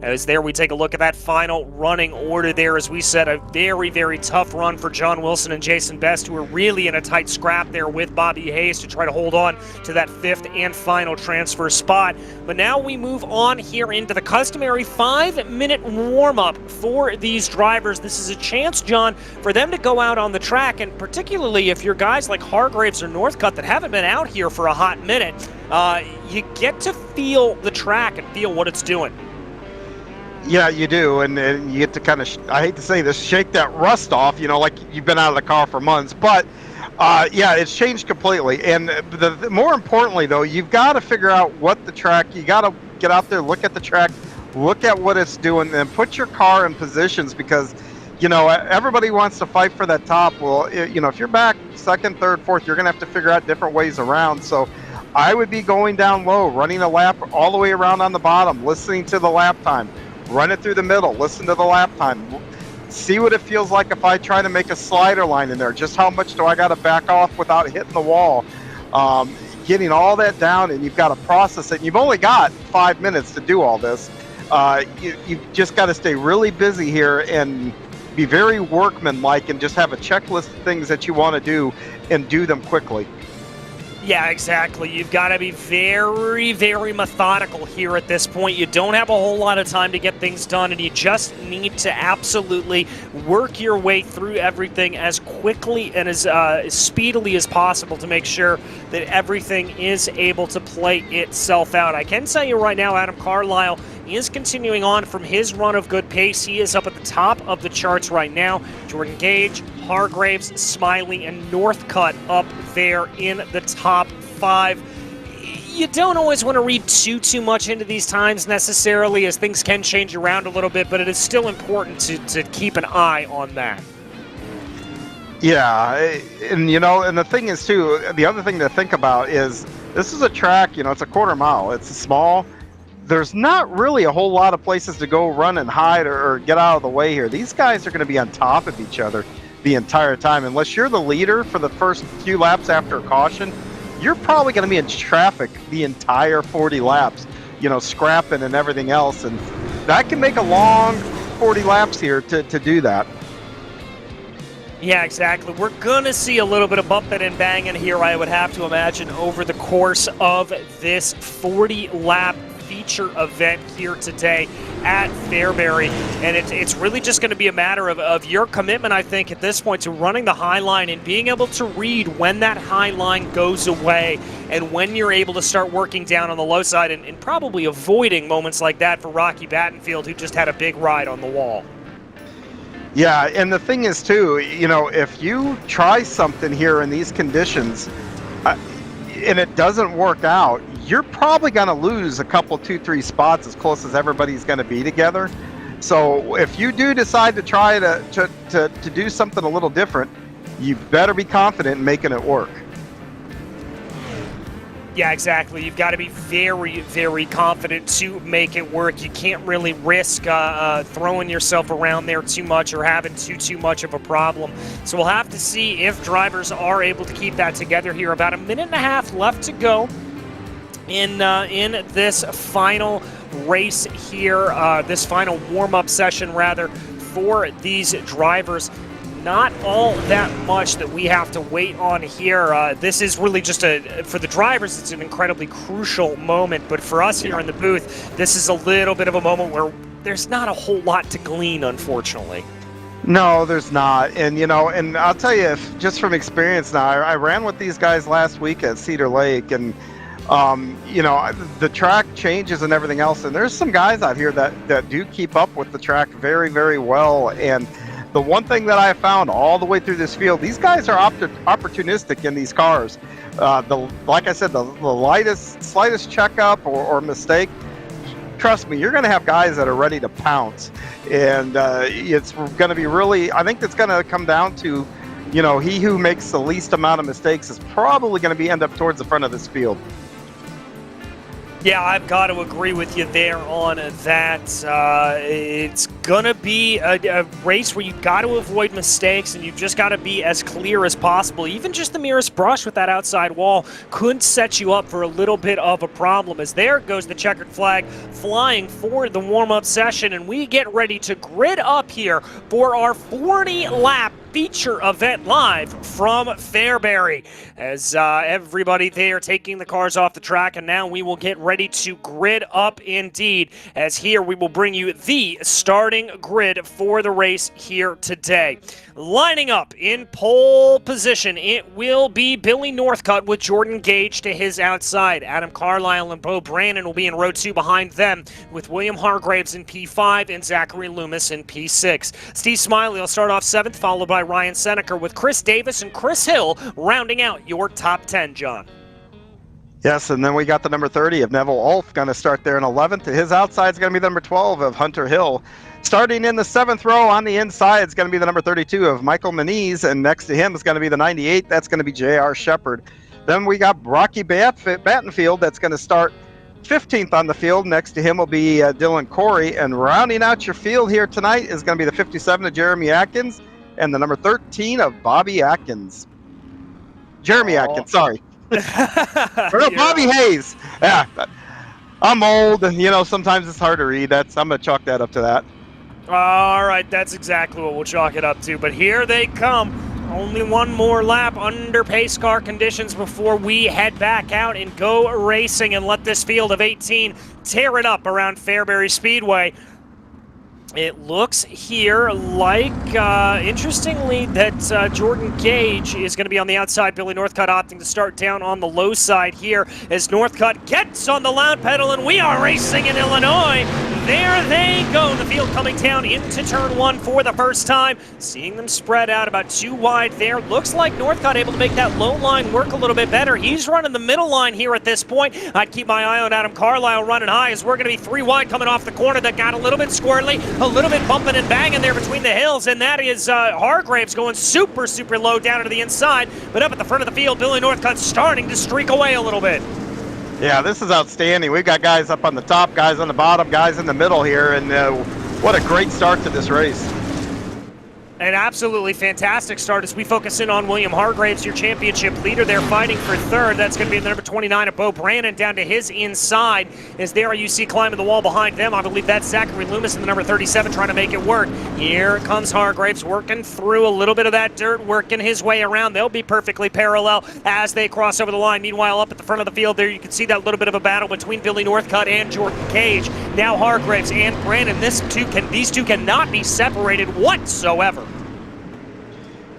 As there we take a look at that final running order there. As we said, a very, very tough run for John Wilson and Jason Best, who are really in a tight scrap there with Bobby Hayes to try to hold on to that 5th and final transfer spot. But now we move on here into the customary 5-minute warm-up for these drivers. This is a chance, John, for them to go out on the track, and particularly if you're guys like Hargraves or Northcutt that haven't been out here for a hot minute, you get to feel the track and feel what it's doing. Yeah, you do, and you get to kind of, I hate to say this, shake that rust off, like you've been out of the car for months. But, yeah, it's changed completely. And the more importantly, though, you've got to figure out what the track, you got to get out there, look at the track, look at what it's doing, and put your car in positions because, everybody wants to fight for that top. Well, if you're back 2nd, 3rd, 4th, you're going to have to figure out different ways around. So I would be going down low, running a lap all the way around on the bottom, listening to the lap time. Run it through the middle, listen to the lap time, see what it feels like if I try to make a slider line in there. Just how much do I got to back off without hitting the wall? Getting all that down, and you've got to process it. You've only got 5 minutes to do all this. You've just got to stay really busy here and be very workmanlike and just have a checklist of things that you want to do and do them quickly. Yeah, exactly. You've got to be very, very methodical here at this point. You don't have a whole lot of time to get things done, and you just need to absolutely work your way through everything as quickly and as speedily as possible to make sure that everything is able to play itself out. I can tell you right now, Adam Carlisle is continuing on from his run of good pace. He is up at the top of the charts right now. Jordan Gage, Hargraves, Smiley, and Northcutt up there in the top 5. You don't always want to read too much into these times necessarily, as things can change around a little bit, but it is still important to keep an eye on that. Yeah, and and the thing is too, the other thing to think about is this is a track, it's a quarter mile. It's small. there's not really a whole lot of places to go run and hide or get out of the way here. These guys are going to be on top of each other the entire time. Unless you're the leader for the first few laps after a caution, you're probably going to be in traffic the entire 40 laps, scrapping and everything else. And that can make a long 40 laps here to do that. Yeah, exactly. We're going to see a little bit of bumping and banging here, I would have to imagine, over the course of this 40-lap feature event here today at Fairbury. And it's really just going to be a matter of your commitment, I think, at this point to running the high line and being able to read when that high line goes away and when you're able to start working down on the low side and probably avoiding moments like that for Rocky Battenfield, who just had a big ride on the wall. Yeah, and the thing is, too, if you try something here in these conditions and it doesn't work out, you're probably going to lose a couple, 2-3 spots as close as everybody's going to be together. So if you do decide to try to do something a little different, you better be confident in making it work. Yeah, exactly. You've got to be very, very confident to make it work. You can't really risk throwing yourself around there too much or having too much of a problem. So we'll have to see if drivers are able to keep that together here. About a minute and a half left to go in this final race here, this final warm-up session, rather, for these drivers. Not all that much that we have to wait on here. This is really just for the drivers, it's an incredibly crucial moment. But for us here in the booth, this is a little bit of a moment where there's not a whole lot to glean, unfortunately. No, there's not. And, and I'll tell you, just from experience now, I ran with these guys last week at Cedar Lake, and, the track changes and everything else. And there's some guys out here that do keep up with the track very, very well. And the one thing that I found all the way through this field, these guys are opportunistic in these cars. Like I said, the slightest checkup or mistake, trust me, you're going to have guys that are ready to pounce. And it's going to be really, I think it's going to come down to, he who makes the least amount of mistakes is probably going to end up towards the front of this field. Yeah, I've got to agree with you there on that. It's going to be a race where you've got to avoid mistakes and you've just got to be as clear as possible. Even just the merest brush with that outside wall could set you up for a little bit of a problem, as there goes the checkered flag flying for the warm-up session, and we get ready to grid up here for our 40-lap feature event live from Fairbury, as everybody there taking the cars off the track, and now we will get ready to grid up indeed, as here we will bring you the starting grid for the race here today. Lining up in pole position, it will be Billy Northcutt with Jordan Gage to his outside. Adam Carlisle and Bo Brannon will be in row 2 behind them, with William Hargraves in P5 and Zachary Loomis in P6. Steve Smiley will start off 7th, followed by Ryan Seneca, with Chris Davis and Chris Hill rounding out your top 10, John. Yes, and then we got the number 30 of Neville Ulf going to start there in 11th. To his outside is going to be the number 12 of Hunter Hill. Starting in the 7th row on the inside is going to be the number 32 of Michael Moniz, and next to him is going to be the 98. That's going to be J.R. Shepard. Then we got Rocky Battenfield that's going to start 15th on the field. Next to him will be Dylan Corey, and rounding out your field here tonight is going to be the 57 of Jeremy Atkins and the number 13 of Bobby Atkins. Jeremy Atkins, sorry. Bobby Hayes. Yeah, I'm old, and sometimes it's hard to read. I'm gonna chalk that up to that. All right, that's exactly what we'll chalk it up to. But here they come. Only one more lap under pace car conditions before we head back out and go racing and let this field of 18 tear it up around Fairbury Speedway. It looks here like, interestingly, that Jordan Gage is going to be on the outside. Billy Northcutt opting to start down on the low side here as Northcutt gets on the loud pedal, and we are racing in Illinois. There they go. The field coming down into turn 1 for the first time. Seeing them spread out about 2 wide there. Looks like Northcutt able to make that low line work a little bit better. He's running the middle line here at this point. I'd keep my eye on Adam Carlisle running high, as we're going to be 3 wide coming off the corner. That got a little bit squirrely, a little bit bumping and banging there between the hills, and that is Hargraves going super low down to the inside. But up at the front of the field, Billy Northcutt starting to streak away a little bit. Yeah, this is outstanding. We've got guys up on the top, guys on the bottom, guys in the middle here, and what a great start to this race. An absolutely fantastic start as we focus in on William Hargraves, your championship leader there, fighting for third. That's going to be the number 29 of Bo Brandon down to his inside. Is there you see climbing the wall behind them? I believe that's Zachary Loomis in the number 37 trying to make it work. Here comes Hargraves working through a little bit of that dirt, working his way around. They'll be perfectly parallel as they cross over the line. Meanwhile, up at the front of the field there, you can see that little bit of a battle between Billy Northcutt and Jordan Cage. Now Hargraves and Brandon. These two cannot be separated whatsoever.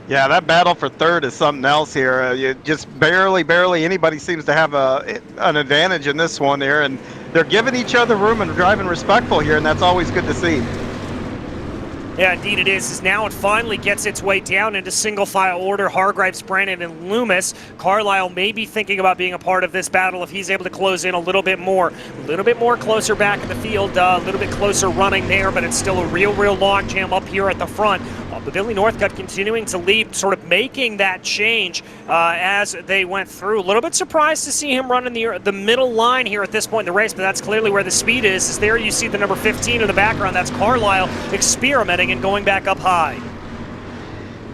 Yeah, that battle for third is something else here. You just barely anybody seems to have an advantage in this one here, and they're giving each other room and driving respectful here, and that's always good to see. Yeah, indeed it is. As now it finally gets its way down into single file order. Hargraves, Brandon, and Loomis. Carlisle may be thinking about being a part of this battle if he's able to close in a little bit more closer back in the field, a little bit closer running there, but it's still a real log jam up here at the front. But Billy Northcutt continuing to lead, sort of making that change as they went through. A little bit surprised to see him running the middle line here at this point in the race, but that's clearly where the speed is. As there you see the number 15 in the background. That's Carlisle experimenting and going back up high.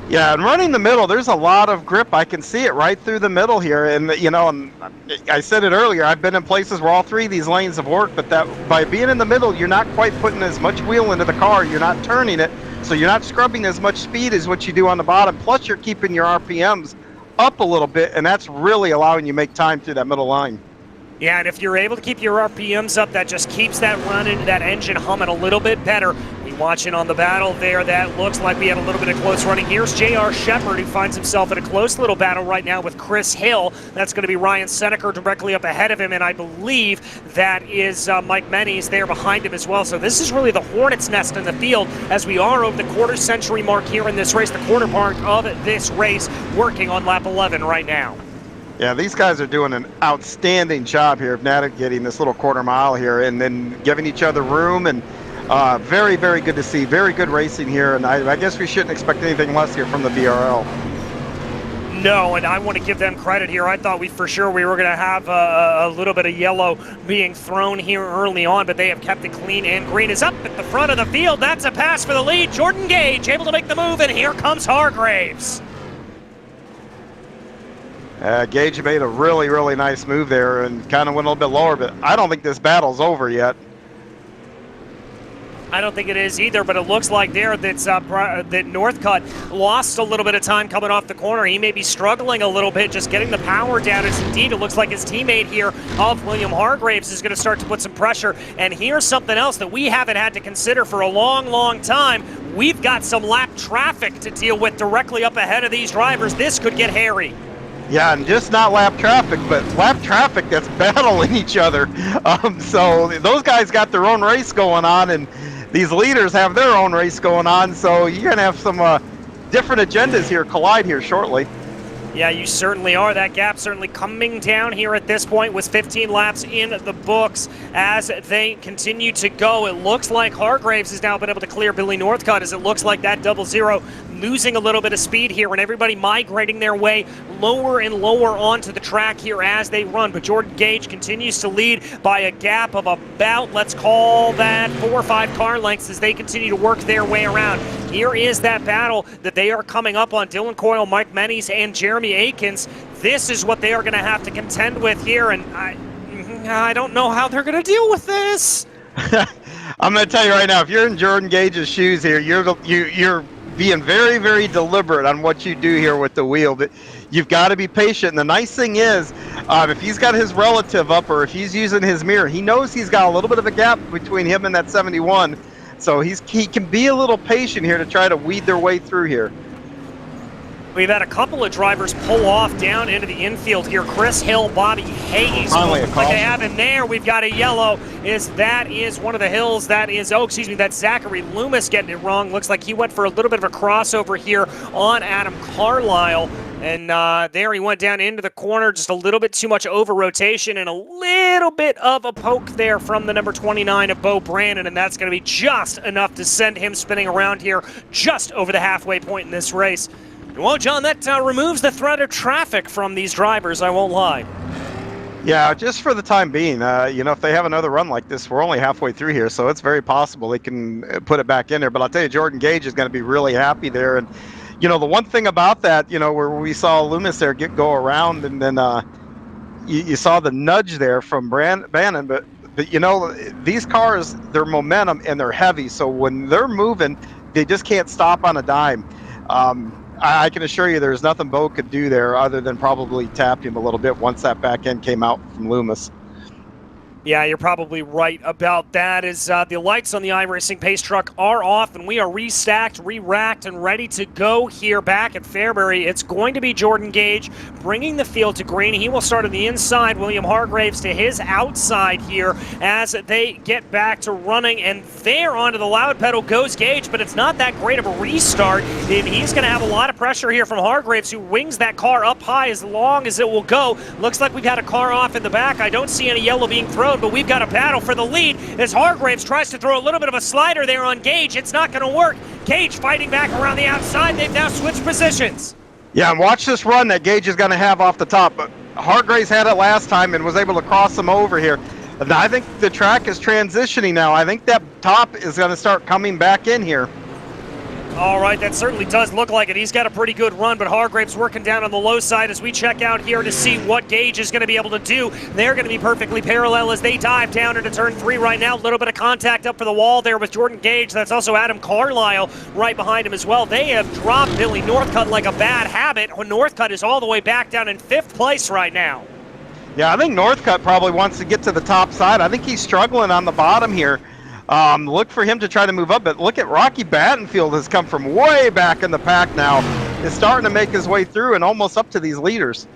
Yeah, and running the middle, there's a lot of grip. I can see it right through the middle here. And, you know, and I said it earlier, I've been in places where all three of these lanes have worked, but that by being in the middle, you're not quite putting as much wheel into the car. You're not turning it, so you're not scrubbing as much speed as what you do on the bottom. Plus, you're keeping your RPMs up a little bit, and that's really allowing you to make time through that middle line. Yeah, and if you're able to keep your RPMs up, that just keeps that running, that engine humming a little bit better. We watching on the battle there, that looks like we had a little bit of close running. Here's J.R. Shepard, who finds himself in a close little battle right now with Chris Hill. That's going to be Ryan Seneker directly up ahead of him, and I believe that is Mike Menny's there behind him as well. So this is really the hornet's nest in the field as we are over the quarter century mark here in this race, the quarter part of this race, working on lap 11 right now. Yeah, these guys are doing an outstanding job here of navigating this little quarter mile here and then giving each other room, and very good to see. Very good racing here, and I guess we shouldn't expect anything less here from the BRL. No, and I want to give them credit here. I thought we were going to have a little bit of yellow being thrown here early on, but they have kept it clean, and green is up at the front of the field. That's a pass for the lead. Jordan Gage able to make the move, and here comes Hargraves. Gage made a really nice move there and kind of went a little bit lower, but I don't think this battle's over yet. I don't think it is either, but it looks like there that Northcutt lost a little bit of time coming off the corner. He may be struggling a little bit just getting the power down, as indeed it looks like his teammate here of William Hargraves is going to start to put some pressure. And here's something else that we haven't had to consider for a long time. We've got some lap traffic to deal with directly up ahead of these drivers. This could get hairy. Yeah, and just not lap traffic, but lap traffic that's battling each other. So those guys got their own race going on, and these leaders have their own race going on. So you're going to have some different agendas here collide here shortly. Yeah, you certainly are. That gap certainly coming down here at this point with 15 laps in the books as they continue to go. It looks like Hargraves has now been able to clear Billy Northcutt, as it looks like that 00 losing a little bit of speed here, and everybody migrating their way lower and lower onto the track here as they run. But Jordan Gage continues to lead by a gap of about, let's call that 4 or 5 car lengths as they continue to work their way around. Here is that battle that they are coming up on. Dylan Coyle, Mike Mennies, and Jeremy Akins. This is what they are going to have to contend with here, and I don't know how they're going to deal with this. I'm going to tell you right now, if you're in Jordan Gage's shoes here, you're being very deliberate on what you do here with the wheel, but you've got to be patient. And the nice thing is, if he's got his relative up or if he's using his mirror, he knows he's got a little bit of a gap between him and that 71. So he can be a little patient here to try to weed their way through here. We've had a couple of drivers pull off down into the infield here. Chris Hill, Bobby Hayes. Finally, a like they have him there. We've got a yellow. That is one of the Hills. That's Zachary Loomis getting it wrong. Looks like he went for a little bit of a crossover here on Adam Carlisle. And there he went down into the corner, just a little bit too much over rotation and a little bit of a poke there from the number 29 of Bo Brandon, and that's going to be just enough to send him spinning around here just over the halfway point in this race. Well, John, that removes the threat of traffic from these drivers, I won't lie. Yeah, just for the time being. If they have another run like this, we're only halfway through here, so it's very possible they can put it back in there. But I'll tell you, Jordan Gage is going to be really happy there. And, the one thing about that, where we saw Loomis there go around, and then you saw the nudge there from Bannon, but these cars, they're momentum and they're heavy, so when they're moving, they just can't stop on a dime. I can assure you there's nothing Bo could do there other than probably tap him a little bit once that back end came out from Loomis. Yeah, you're probably right about that. As the lights on the iRacing pace truck are off, and we are restacked, re-racked, and ready to go here back at Fairbury. It's going to be Jordan Gage bringing the field to green. He will start on the inside. William Hargraves to his outside here as they get back to running. And there onto the loud pedal goes Gage, but it's not that great of a restart. And he's going to have a lot of pressure here from Hargraves, who wings that car up high as long as it will go. Looks like we've had a car off in the back. I don't see any yellow being thrown, but we've got a battle for the lead as Hargraves tries to throw a little bit of a slider there on Gage. It's not going to work. Gage fighting back around the outside. They've now switched positions. Yeah, and watch this run that Gage is going to have off the top. But Hargraves had it last time and was able to cross him over here. And I think the track is transitioning now. I think that top is going to start coming back in here. All right, that certainly does look like it. He's got a pretty good run, but Hargraves working down on the low side as we check out here to see what Gage is going to be able to do. They're going to be perfectly parallel as they dive down into turn 3 right now. A little bit of contact up for the wall there with Jordan Gage. That's also Adam Carlisle right behind him as well. They have dropped Billy Northcutt like a bad habit. Northcutt is all the way back down in 5th place right now. Yeah, I think Northcutt probably wants to get to the top side. I think he's struggling on the bottom here. Look for him to try to move up, but look at Rocky Battenfield has come from way back in the pack now. Is starting to make his way through and almost up to these leaders.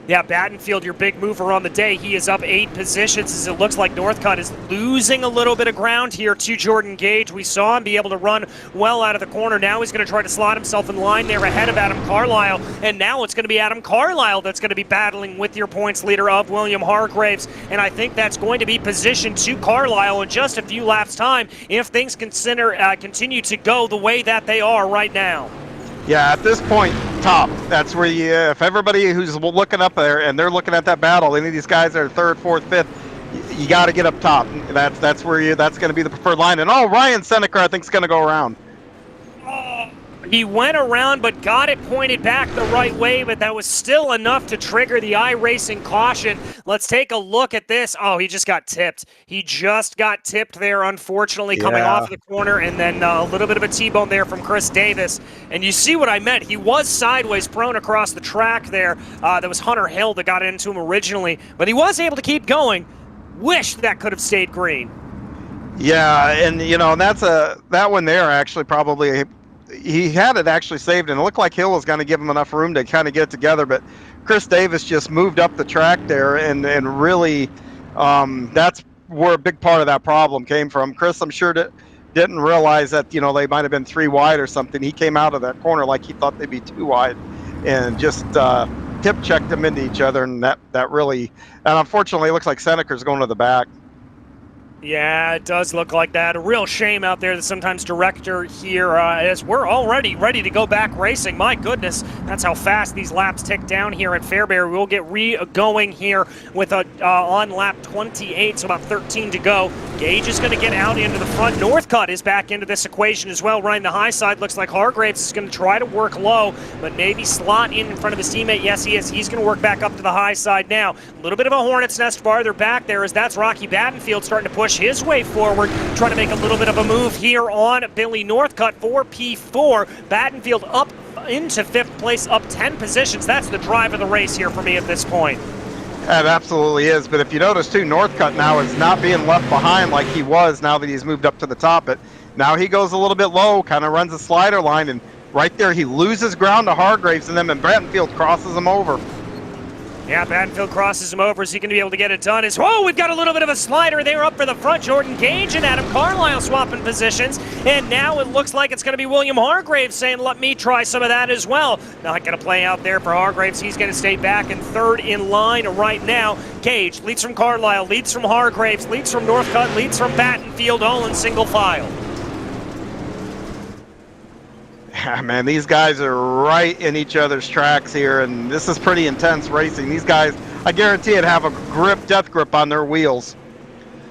Yeah, Battenfield, your big mover on the day. He is up 8 positions as it looks like Northcutt is losing a little bit of ground here to Jordan Gage. We saw him be able to run well out of the corner. Now he's going to try to slot himself in line there ahead of Adam Carlisle. And now it's going to be Adam Carlisle that's going to be battling with your points leader of William Hargraves. And I think that's going to be positioned to Carlisle in just a few laps' time if things continue to go the way that they are right now. Yeah, at this point, top. That's where if everybody who's looking up there and they're looking at that battle, any of these guys that are 3rd, 4th, 5th, you got to get up top. That's where that's going to be the preferred line. And Ryan Seneca, I think, is going to go around. He went around but got it pointed back the right way, but that was still enough to trigger the iRacing caution. Let's take a look at this. Oh, he just got tipped. He just got tipped there, unfortunately, coming off the corner, and then a little bit of a T-bone there from Chris Davis. And you see what I meant. He was sideways prone across the track there. That was Hunter Hill that got into him originally, but he was able to keep going. Wish that could have stayed green. Yeah, and that's that one there actually probably. He had it actually saved, and it looked like Hill was going to give him enough room to kind of get it together, but Chris Davis just moved up the track there, and really that's where a big part of that problem came from. Chris, I'm sure, didn't realize that they might have been 3 wide or something. He came out of that corner like he thought they'd be 2 wide and just tip-checked them into each other, and that really, and unfortunately, it looks like Seneca's going to the back. Yeah, it does look like that. A real shame out there that sometimes director here, as we're already ready to go back racing. My goodness, that's how fast these laps tick down here at Fairbury. We'll get going here with on lap 28, so about 13 to go. Gage is going to get out into the front. Northcutt is back into this equation as well, running the high side. Looks like Hargraves is going to try to work low, but maybe slot in front of his teammate. Yes, he is. He's going to work back up to the high side now. A little bit of a hornet's nest farther back there as that's Rocky Battenfield starting to push his way forward, trying to make a little bit of a move here on Billy Northcutt for P4. Battenfield up into 5th place, up 10 positions. That's the drive of the race here for me at this point. It absolutely is, but if you notice too, Northcutt now is not being left behind like he was now that he's moved up to the top. But now he goes a little bit low, kind of runs a slider line, and right there he loses ground to Hargraves, and then Battenfield crosses him over. Yeah, Battenfield crosses him over. Is he going to be able to get it done? Whoa, we've got a little bit of a slider there up for the front. Jordan Gage and Adam Carlisle swapping positions. And now it looks like it's going to be William Hargraves saying, let me try some of that as well. Not going to play out there for Hargraves. He's going to stay back in 3rd in line right now. Gage leads from Carlisle, leads from Hargraves, leads from Northcutt, leads from Battenfield, all in single file. Yeah, man, these guys are right in each other's tracks here, and this is pretty intense racing. These guys I guarantee it'd have a death grip on their wheels.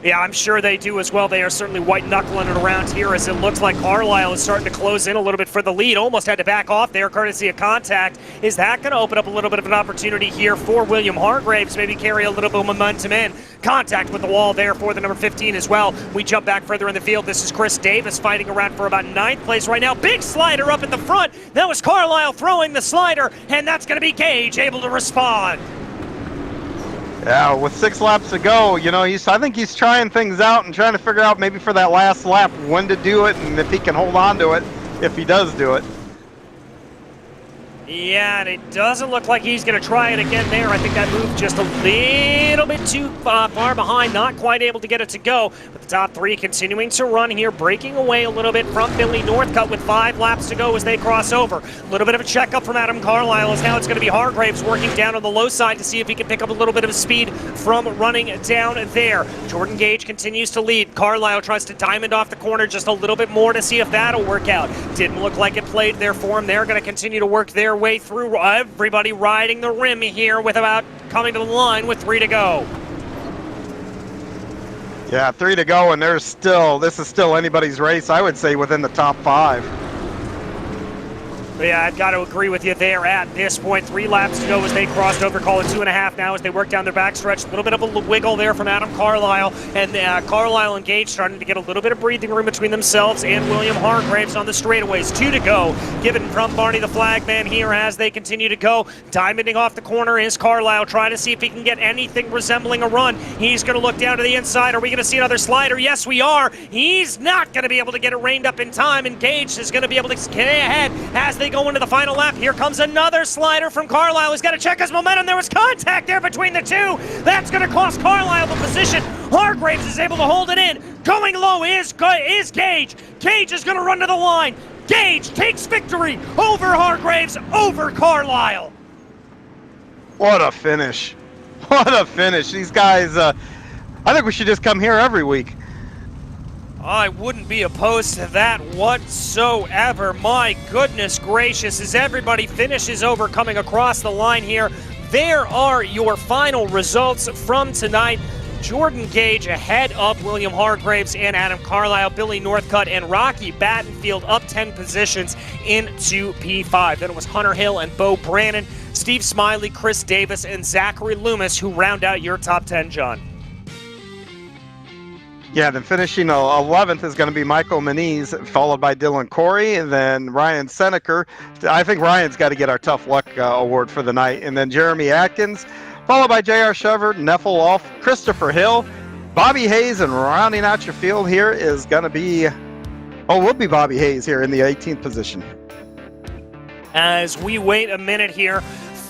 Yeah, I'm sure they do as well. They are certainly white-knuckling it around here as it looks like Carlisle is starting to close in a little bit for the lead. Almost had to back off there courtesy of contact. Is that going to open up a little bit of an opportunity here for William Hargraves? Maybe carry a little bit of momentum in. Contact with the wall there for the number 15 as well. We jump back further in the field. This is Chris Davis fighting around for about 9th place right now. Big slider up at the front. That was Carlisle throwing the slider, and that's going to be Gage able to respond. Yeah, with 6 laps to go, you know, I think he's trying things out and trying to figure out maybe for that last lap when to do it and if he can hold on to it, if he does do it. Yeah, and it doesn't look like he's going to try it again there. I think that moved just a little bit too far behind, not quite able to get it to go. But the top 3 continuing to run here, breaking away a little bit from Billy Northcutt with 5 laps to go as they cross over. A little bit of a checkup from Adam Carlisle as now it's going to be Hargraves working down on the low side to see if he can pick up a little bit of speed from running down there. Jordan Gage continues to lead. Carlisle tries to diamond off the corner just a little bit more to see if that'll work out. Didn't look like it played there for him. They're going to continue to work their way through, everybody riding the rim here with about coming to the line with 3 to go. Yeah, 3 to go, and this is still anybody's race, I would say, within the top 5. Yeah, I've got to agree with you there at this point. 3 laps to go as they crossed over, call it 2.5 now as they work down their backstretch. A little bit of a wiggle there from Adam Carlisle, and Carlisle and Gage starting to get a little bit of breathing room between themselves and William Hargraves on the straightaways. 2 to go, given from Barney the Flagman here as they continue to go. Diamonding off the corner is Carlisle, trying to see if he can get anything resembling a run. He's going to look down to the inside. Are we going to see another slider? Yes, we are. He's not going to be able to get it reined up in time, and Gage is going to be able to get ahead as they go into the final lap. Here comes another slider from Carlisle. He's got to check his momentum. There was contact there between the 2. That's going to cost Carlisle the position. Hargraves is able to hold it in. Going low is Gage. Gage is going to run to the line. Gage takes victory over Hargraves, over Carlisle. What a finish. What a finish. These guys, I think we should just come here every week. I wouldn't be opposed to that whatsoever. My goodness gracious, as everybody finishes over coming across the line here, there are your final results from tonight. Jordan Gage ahead of William Hargraves and Adam Carlisle. Billy Northcutt and Rocky Battenfield up 10 positions into P5. Then it was Hunter Hill and Bo Brannon, Steve Smiley, Chris Davis, and Zachary Loomis who round out your top 10, John. Yeah, then finishing 11th is going to be Michael Maniz, followed by Dylan Corey, and then Ryan Seneker. I think Ryan's got to get our Tough Luck award for the night. And then Jeremy Atkins, followed by J.R. Shevard, Neffel Off, Christopher Hill, Bobby Hayes, and rounding out your field here is going to be, will be Bobby Hayes here in the 18th position. As we wait a minute here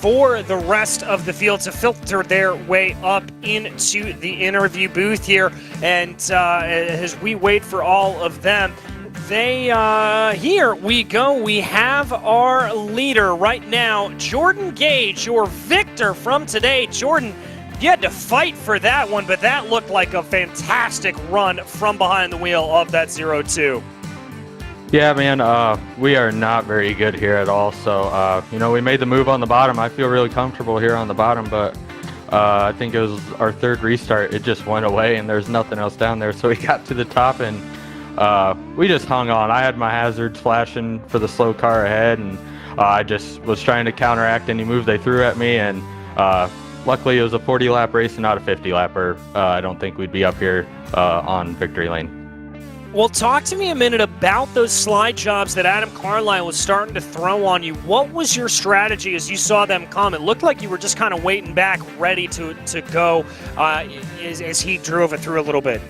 for the rest of the field to filter their way up into the interview booth here, and as we wait for all of them, here we go. We have our leader right now, Jordan Gage, your victor from today. Jordan, you had to fight for that one, but that looked like a fantastic run from behind the wheel of that 0-2. Yeah, man, we are not very good here at all. So, we made the move on the bottom. I feel really comfortable here on the bottom, but I think it was our 3rd restart. It just went away, and there's nothing else down there. So we got to the top, and we just hung on. I had my hazards flashing for the slow car ahead, and I just was trying to counteract any move they threw at me. And luckily, it was a 40-lap race and not a 50-lapper. I don't think we'd be up here on victory lane. Well, talk to me a minute about those slide jobs that Adam Carlisle was starting to throw on you. What was your strategy as you saw them come? It looked like you were just kind of waiting back, ready to go as he drove it through a little bit.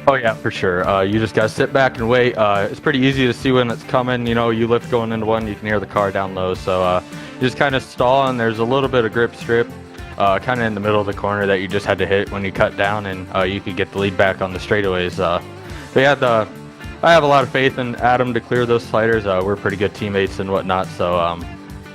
Oh, yeah, for sure. You just got to sit back and wait. It's pretty easy to see when it's coming. You lift going into one, you can hear the car down low. So you just kind of stall, and there's a little bit of grip strip kind of in the middle of the corner that you just had to hit when you cut down, and you could get the lead back on the straightaways. I have a lot of faith in Adam to clear those sliders. We're pretty good teammates and whatnot. So,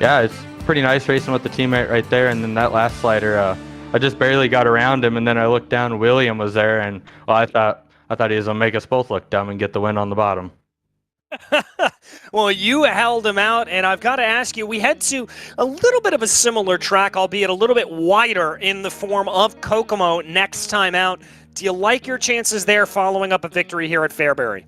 it's pretty nice racing with the teammate right there. And then that last slider, I just barely got around him. And then I looked down, William was there. And I thought he was going to make us both look dumb and get the win on the bottom. Well, you held him out, and I've got to ask you, we head to a little bit of a similar track, albeit a little bit wider in the form of Kokomo next time out. Do you like your chances there following up a victory here at Fairbury?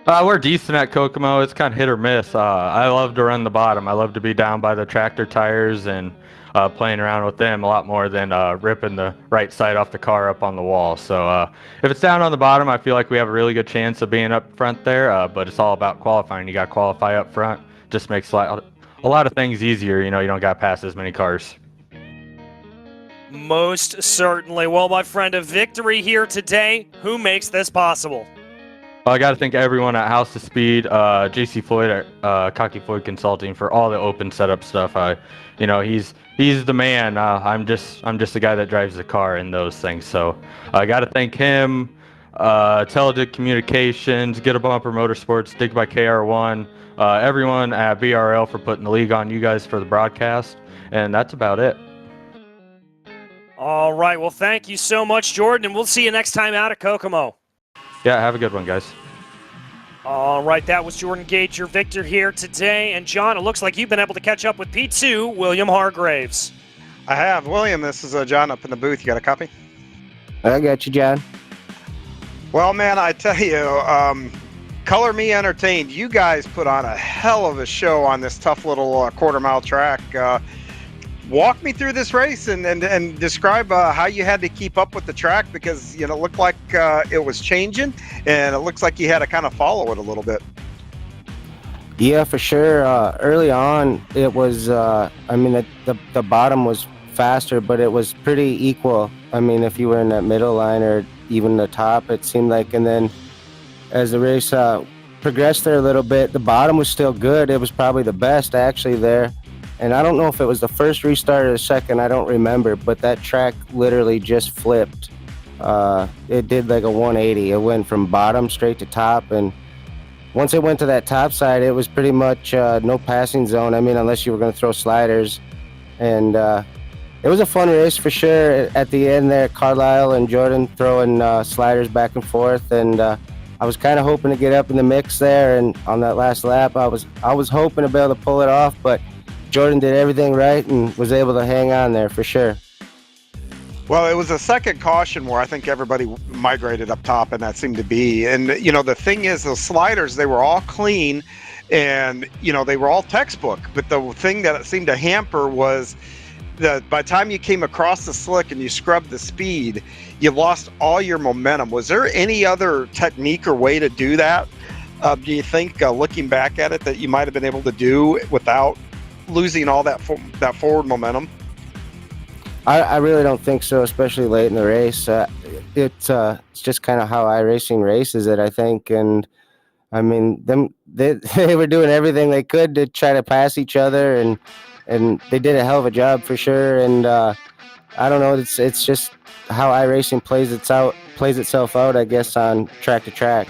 We're decent at Kokomo. It's kind of hit or miss. I love to run the bottom. I love to be down by the tractor tires and playing around with them a lot more than ripping the right side off the car up on the wall. So if it's down on the bottom, I feel like we have a really good chance of being up front there. But it's all about qualifying. You got to qualify up front. Just makes a lot of things easier. You don't got to pass as many cars. Most certainly. Well, my friend, a victory here today. Who makes this possible? I got to thank everyone at House of Speed, JC Floyd at Cocky Floyd Consulting for all the open setup stuff. He's the man. I'm just the guy that drives the car and those things. So I got to thank him, Teledit Communications, Get a Bumper Motorsports, Dig by KR1, everyone at BRL for putting the league on, you guys for the broadcast, and that's about it. All right. Well, thank you so much, Jordan, and we'll see you next time out at Kokomo. Yeah, have a good one, guys. All right, that was Jordan Gage, your victor here today. And, John, it looks like you've been able to catch up with P2, William Hargraves. I have. William, this is John up in the booth. You got a copy? I got you, John. Well, man, I tell you, color me entertained. You guys put on a hell of a show on this tough little quarter-mile track. Walk me through this race and describe how you had to keep up with the track, because it looked like it was changing, and it looks like you had to kind of follow it a little bit. Yeah, for sure. Early on, it was, the bottom was faster, but it was pretty equal. I mean, if you were in that middle line or even the top, it seemed like. And then as the race progressed there a little bit, the bottom was still good. It was probably the best, actually, there. And I don't know if it was the first restart or the second, I don't remember, but that track literally just flipped. It did like a 180. It went from bottom straight to top, and once it went to that top side, it was pretty much no passing zone. I mean, unless you were going to throw sliders. And it was a fun race for sure. At the end there, Carlisle and Jordan throwing sliders back and forth, and I was kind of hoping to get up in the mix there. And on that last lap, I was hoping to be able to pull it off, but Jordan did everything right and was able to hang on there for sure. Well, it was a second caution where I think everybody migrated up top, and that seemed to be. And, the thing is, the sliders, they were all clean, and, they were all textbook. But the thing that seemed to hamper was that by the time you came across the slick and you scrubbed the speed, you lost all your momentum. Was there any other technique or way to do that? Do you think, looking back at it, that you might have been able to do without losing all that forward momentum? I really don't think so, especially late in the race. It's just kind of how iRacing races it, I think. And I mean, they were doing everything they could to try to pass each other, and they did a hell of a job for sure. And I don't know, it's just how iRacing plays itself out, I guess, on track to track.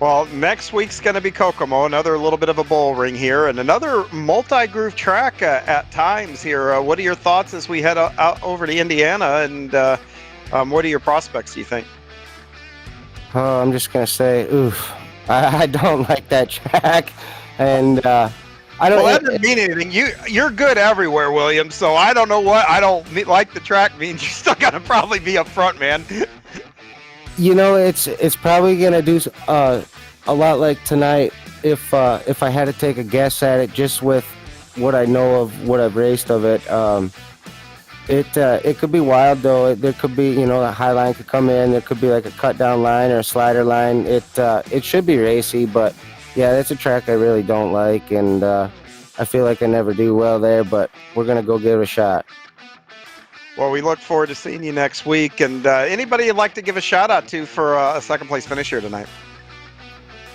Well, next week's going to be Kokomo, another little bit of a bull ring here, and another multi-groove track at times here. What are your thoughts as we head out over to Indiana, and what are your prospects, do you think? Oh, I'm just going to say, oof, I don't like that track, and I don't... Well, that doesn't mean anything. You're good everywhere, William, so I don't know what I don't like the track means. You still got to probably be up front, man. It's probably going to do a lot like tonight if I had to take a guess at it, just with what I know of what I've raced of it. It could be wild, though. There could be, a high line could come in. There could be like a cut down line or a slider line. It should be racy, but yeah, that's a track I really don't like, and I feel like I never do well there, but we're going to go give it a shot. Well, we look forward to seeing you next week. And anybody you'd like to give a shout-out to for a second-place finish here tonight?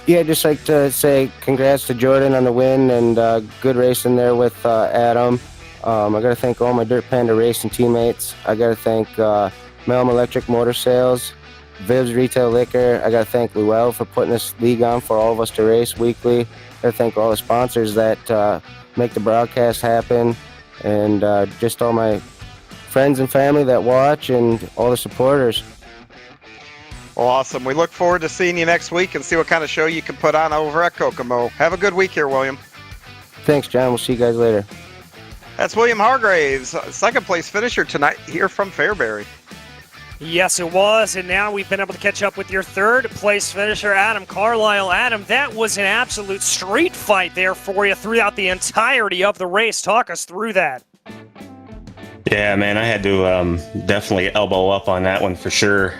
Yeah, I'd just like to say congrats to Jordan on the win, and good racing there with Adam. I got to thank all my Dirt Panda Racing teammates. I got to thank Melm Electric Motor Sales, Viv's Retail Liquor. I got to thank Luell for putting this league on for all of us to race weekly. I got to thank all the sponsors that make the broadcast happen, and just all my friends and family that watch, and all the supporters. Well, awesome. We look forward to seeing you next week and see what kind of show you can put on over at Kokomo. Have a good week here, William. Thanks, John. We'll see you guys later. That's William Hargraves, second place finisher tonight here from Fairbury. Yes, it was, and now we've been able to catch up with your third place finisher, Adam Carlisle. Adam, that was an absolute street fight there for you throughout the entirety of the race. Talk us through that. Yeah, man, I had to definitely elbow up on that one for sure.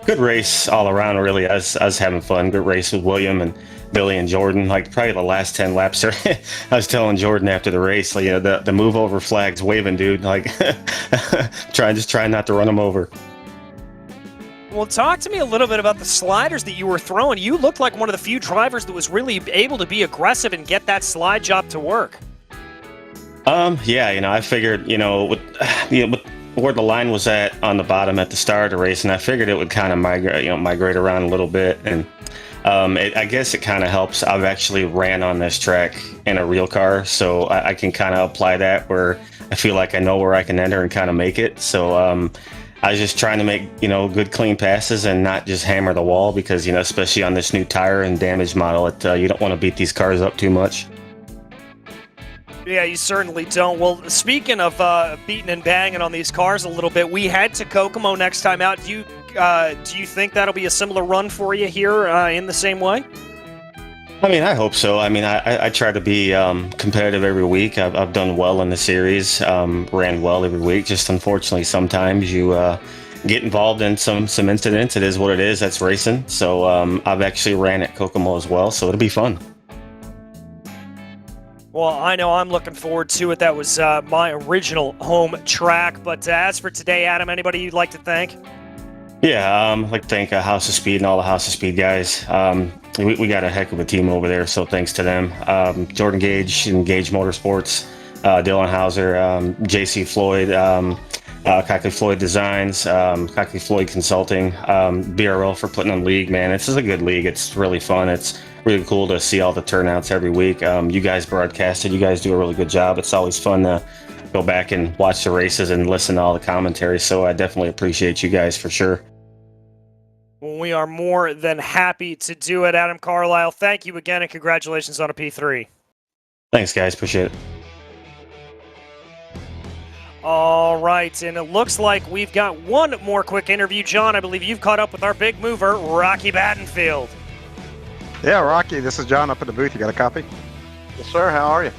Good race all around, really. I was having fun. Good race with William and Billy and Jordan. Like probably the last 10 laps. I was telling Jordan after the race, like, you know, the move over flag's waving, dude. Like, just trying not to run him over. Well, talk to me a little bit about the sliders that you were throwing. You looked like one of the few drivers that was really able to be aggressive and get that slide job to work. Yeah, you know, I figured, with where the line was at on the bottom at the start of the race, and I figured it would kind of migrate around a little bit, and I guess it kind of helps. I've actually ran on this track in a real car, so I can kind of apply that where I feel like I know where I can enter and kind of make it. So I was just trying to make, good clean passes and not just hammer the wall because, especially on this new tire and damaged model, you don't want to beat these cars up too much. Yeah, you certainly don't. Well, speaking of beating and banging on these cars a little bit, we head to Kokomo next time out. Do you think that'll be a similar run for you here in the same way? I mean, I hope so. I mean, I try to be competitive every week. I've done well in the series, ran well every week. Just unfortunately, sometimes you get involved in some incidents. It is what it is. That's racing. So I've actually ran at Kokomo as well, so it'll be fun. Well, I know I'm looking forward to it. That was my original home track. But as for today, Adam, anybody you'd like to thank? Yeah, I'd like to thank House of Speed and all the House of Speed guys. We got a heck of a team over there, so thanks to them. Jordan Gage and Gage Motorsports, Dylan Hauser, JC Floyd, Cocky Floyd Designs, Cocky Floyd Consulting, BRL for putting on the league, man. This is a good league. It's really fun. It's really cool to see all the turnouts every week. You guys broadcasted. You guys do a really good job. It's always fun to go back and watch the races and listen to all the commentary. So I definitely appreciate you guys for sure. Well, we are more than happy to do it, Adam Carlisle. Thank you again, and congratulations on a P3. Thanks, guys. Appreciate it. All right, and it looks like we've got one more quick interview. John, I believe you've caught up with our big mover, Rocky Battenfield. Yeah, Rocky, this is John up in the booth. You got a copy? Yes, sir. How are you?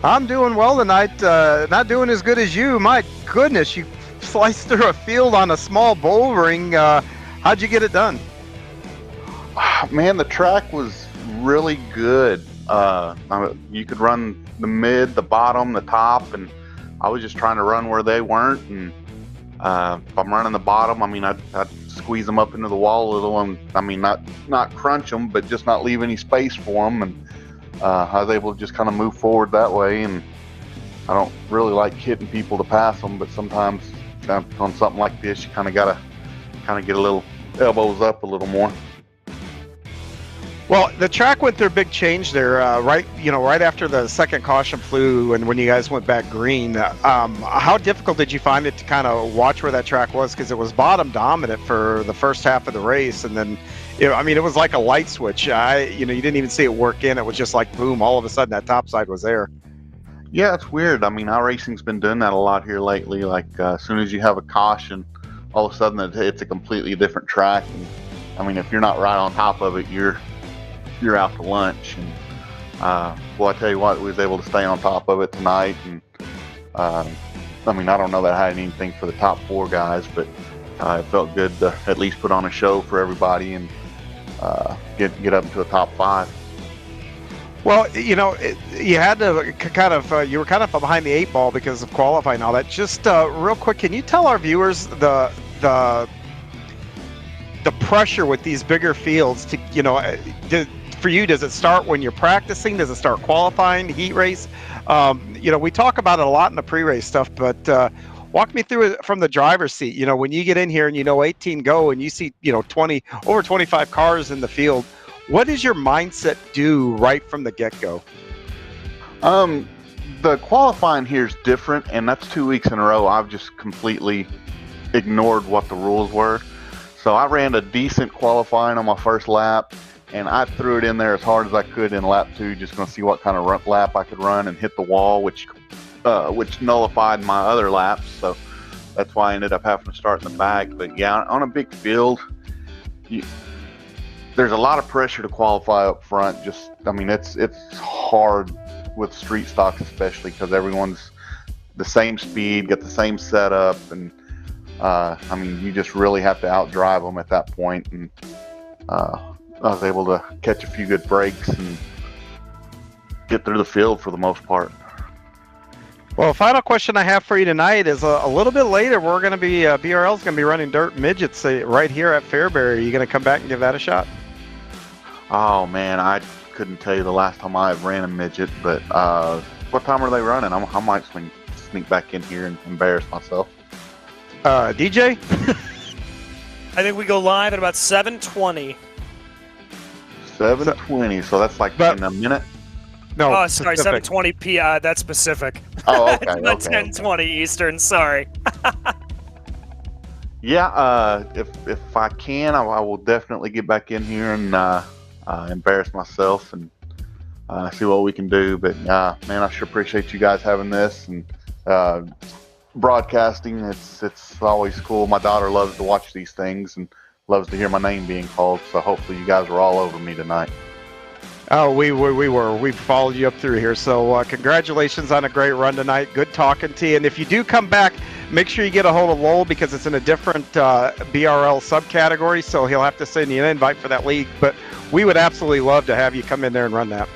I'm doing well tonight. Not doing as good as you. My goodness, you sliced through a field on a small bull ring. How'd you get it done? Man, the track was really good. You could run the mid, the bottom, the top, and I was just trying to run where they weren't. And if I'm running the bottom, I mean, I'd squeeze them up into the wall a little, and I mean, not crunch them, but just not leave any space for them. And I was able to just kind of move forward that way. And I don't really like hitting people to pass them, but sometimes on something like this, you kind of gotta get a little elbows up a little more. Well, the track went through a big change there, right after the second caution flew, and when you guys went back green. How difficult did you find it to kind of watch where that track was? Because it was bottom dominant for the first half of the race, and then, it was like a light switch. You didn't even see it work in. It was just like boom, all of a sudden that top side was there. Yeah, it's weird. I mean, iRacing's been doing that a lot here lately. Like as soon as you have a caution, all of a sudden it's a completely different track. And I mean, if you're not right on top of it, you're out to lunch. And well, I tell you what, we was able to stay on top of it tonight. And I mean, I don't know that I had anything for the top four guys, but it felt good to at least put on a show for everybody and get up into the top five. Well, you had to you were kind of behind the eight ball because of qualifying and all that. Just real quick, can you tell our viewers the pressure with these bigger fields to, for you, does it start when you're practicing? Does it start qualifying, heat race? We talk about it a lot in the pre-race stuff, but walk me through it from the driver's seat. When you get in here and 18 go and you see, over 25 cars in the field, what does your mindset do right from the get-go? The qualifying here is different, and that's 2 weeks in a row I've just completely ignored what the rules were. So I ran a decent qualifying on my first lap, and I threw it in there as hard as I could in lap 2, just going to see what kind of lap I could run, and hit the wall, which nullified my other laps. So that's why I ended up having to start in the back. But yeah, on a big field, there's a lot of pressure to qualify up front. It's hard with street stocks, especially because everyone's the same speed, got the same setup, and you just really have to outdrive them at that point. And I was able to catch a few good breaks and get through the field for the most part. Well, final question I have for you tonight is a little bit later. We're going to be BRL's going to be running dirt midgets right here at Fairbury. Are you going to come back and give that a shot? Oh man, I couldn't tell you the last time I ran a midget, but what time are they running? I might sneak back in here and embarrass myself. DJ? I think we go live at about 7:20. 7:20, so that's like in a minute? No. Oh, sorry, 7:20 p. That's Pacific. Oh, okay. 10:20 Eastern. Sorry. Yeah, if I can, I will definitely get back in here and embarrass myself and see what we can do. But man, I sure appreciate you guys having this and broadcasting. It's always cool. My daughter loves to watch these things and loves to hear my name being called. So hopefully you guys were all over me tonight. Oh, we were. We followed you up through here. So congratulations on a great run tonight. Good talking to you. And if you do come back, make sure you get a hold of Lowell because it's in a different BRL subcategory. So he'll have to send you an invite for that league. But we would absolutely love to have you come in there and run that.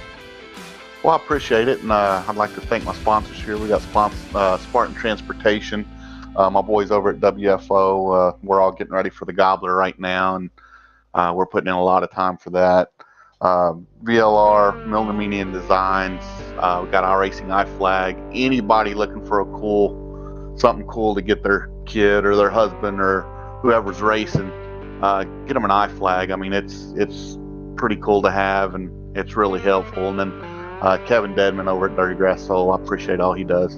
Well, I appreciate it. And I'd like to thank my sponsors here. We got Spartan Transportation. My boys over at WFO. We're all getting ready for the Gobbler right now. And we're putting in a lot of time for that. VLR, Milner Media Designs, we got iRacing iFlag. Anybody looking for something cool to get their kid or their husband or whoever's racing, get them an iFlag. I mean, it's pretty cool to have, and it's really helpful. And then Kevin Dedman over at Dirty Grass Soul, I appreciate all he does.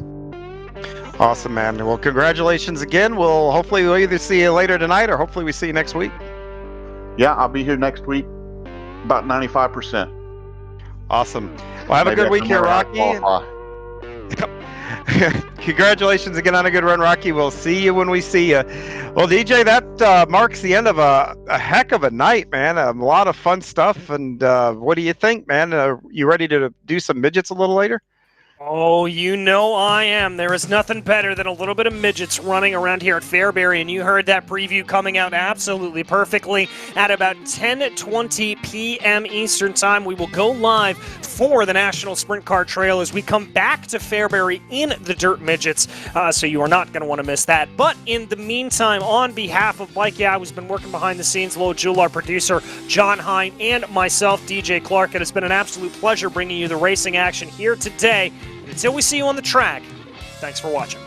Awesome, man. Well, congratulations again. We'll either see you later tonight or hopefully we see you next week. Yeah, I'll be here next week. About 95%. Awesome. Well, have a good week here, Rocky. Congratulations again on a good run, Rocky. We'll see you when we see you. Well, DJ, that marks the end of a heck of a night, man. A lot of fun stuff. And what do you think, man? You ready to do some midgets a little later? Oh, you know I am. There is nothing better than a little bit of midgets running around here at Fairbury, and you heard that preview coming out absolutely perfectly. At about 10:20 p.m. Eastern Time, we will go live for the National Sprint Car Trail as we come back to Fairbury in the Dirt Midgets, so you are not going to want to miss that. But in the meantime, on behalf of Bike Yeah, who's been working behind the scenes, Lowell Jewell, our producer, John Hine, and myself, DJ Clark, it has been an absolute pleasure bringing you the racing action here today. Until we see you on the track, thanks for watching.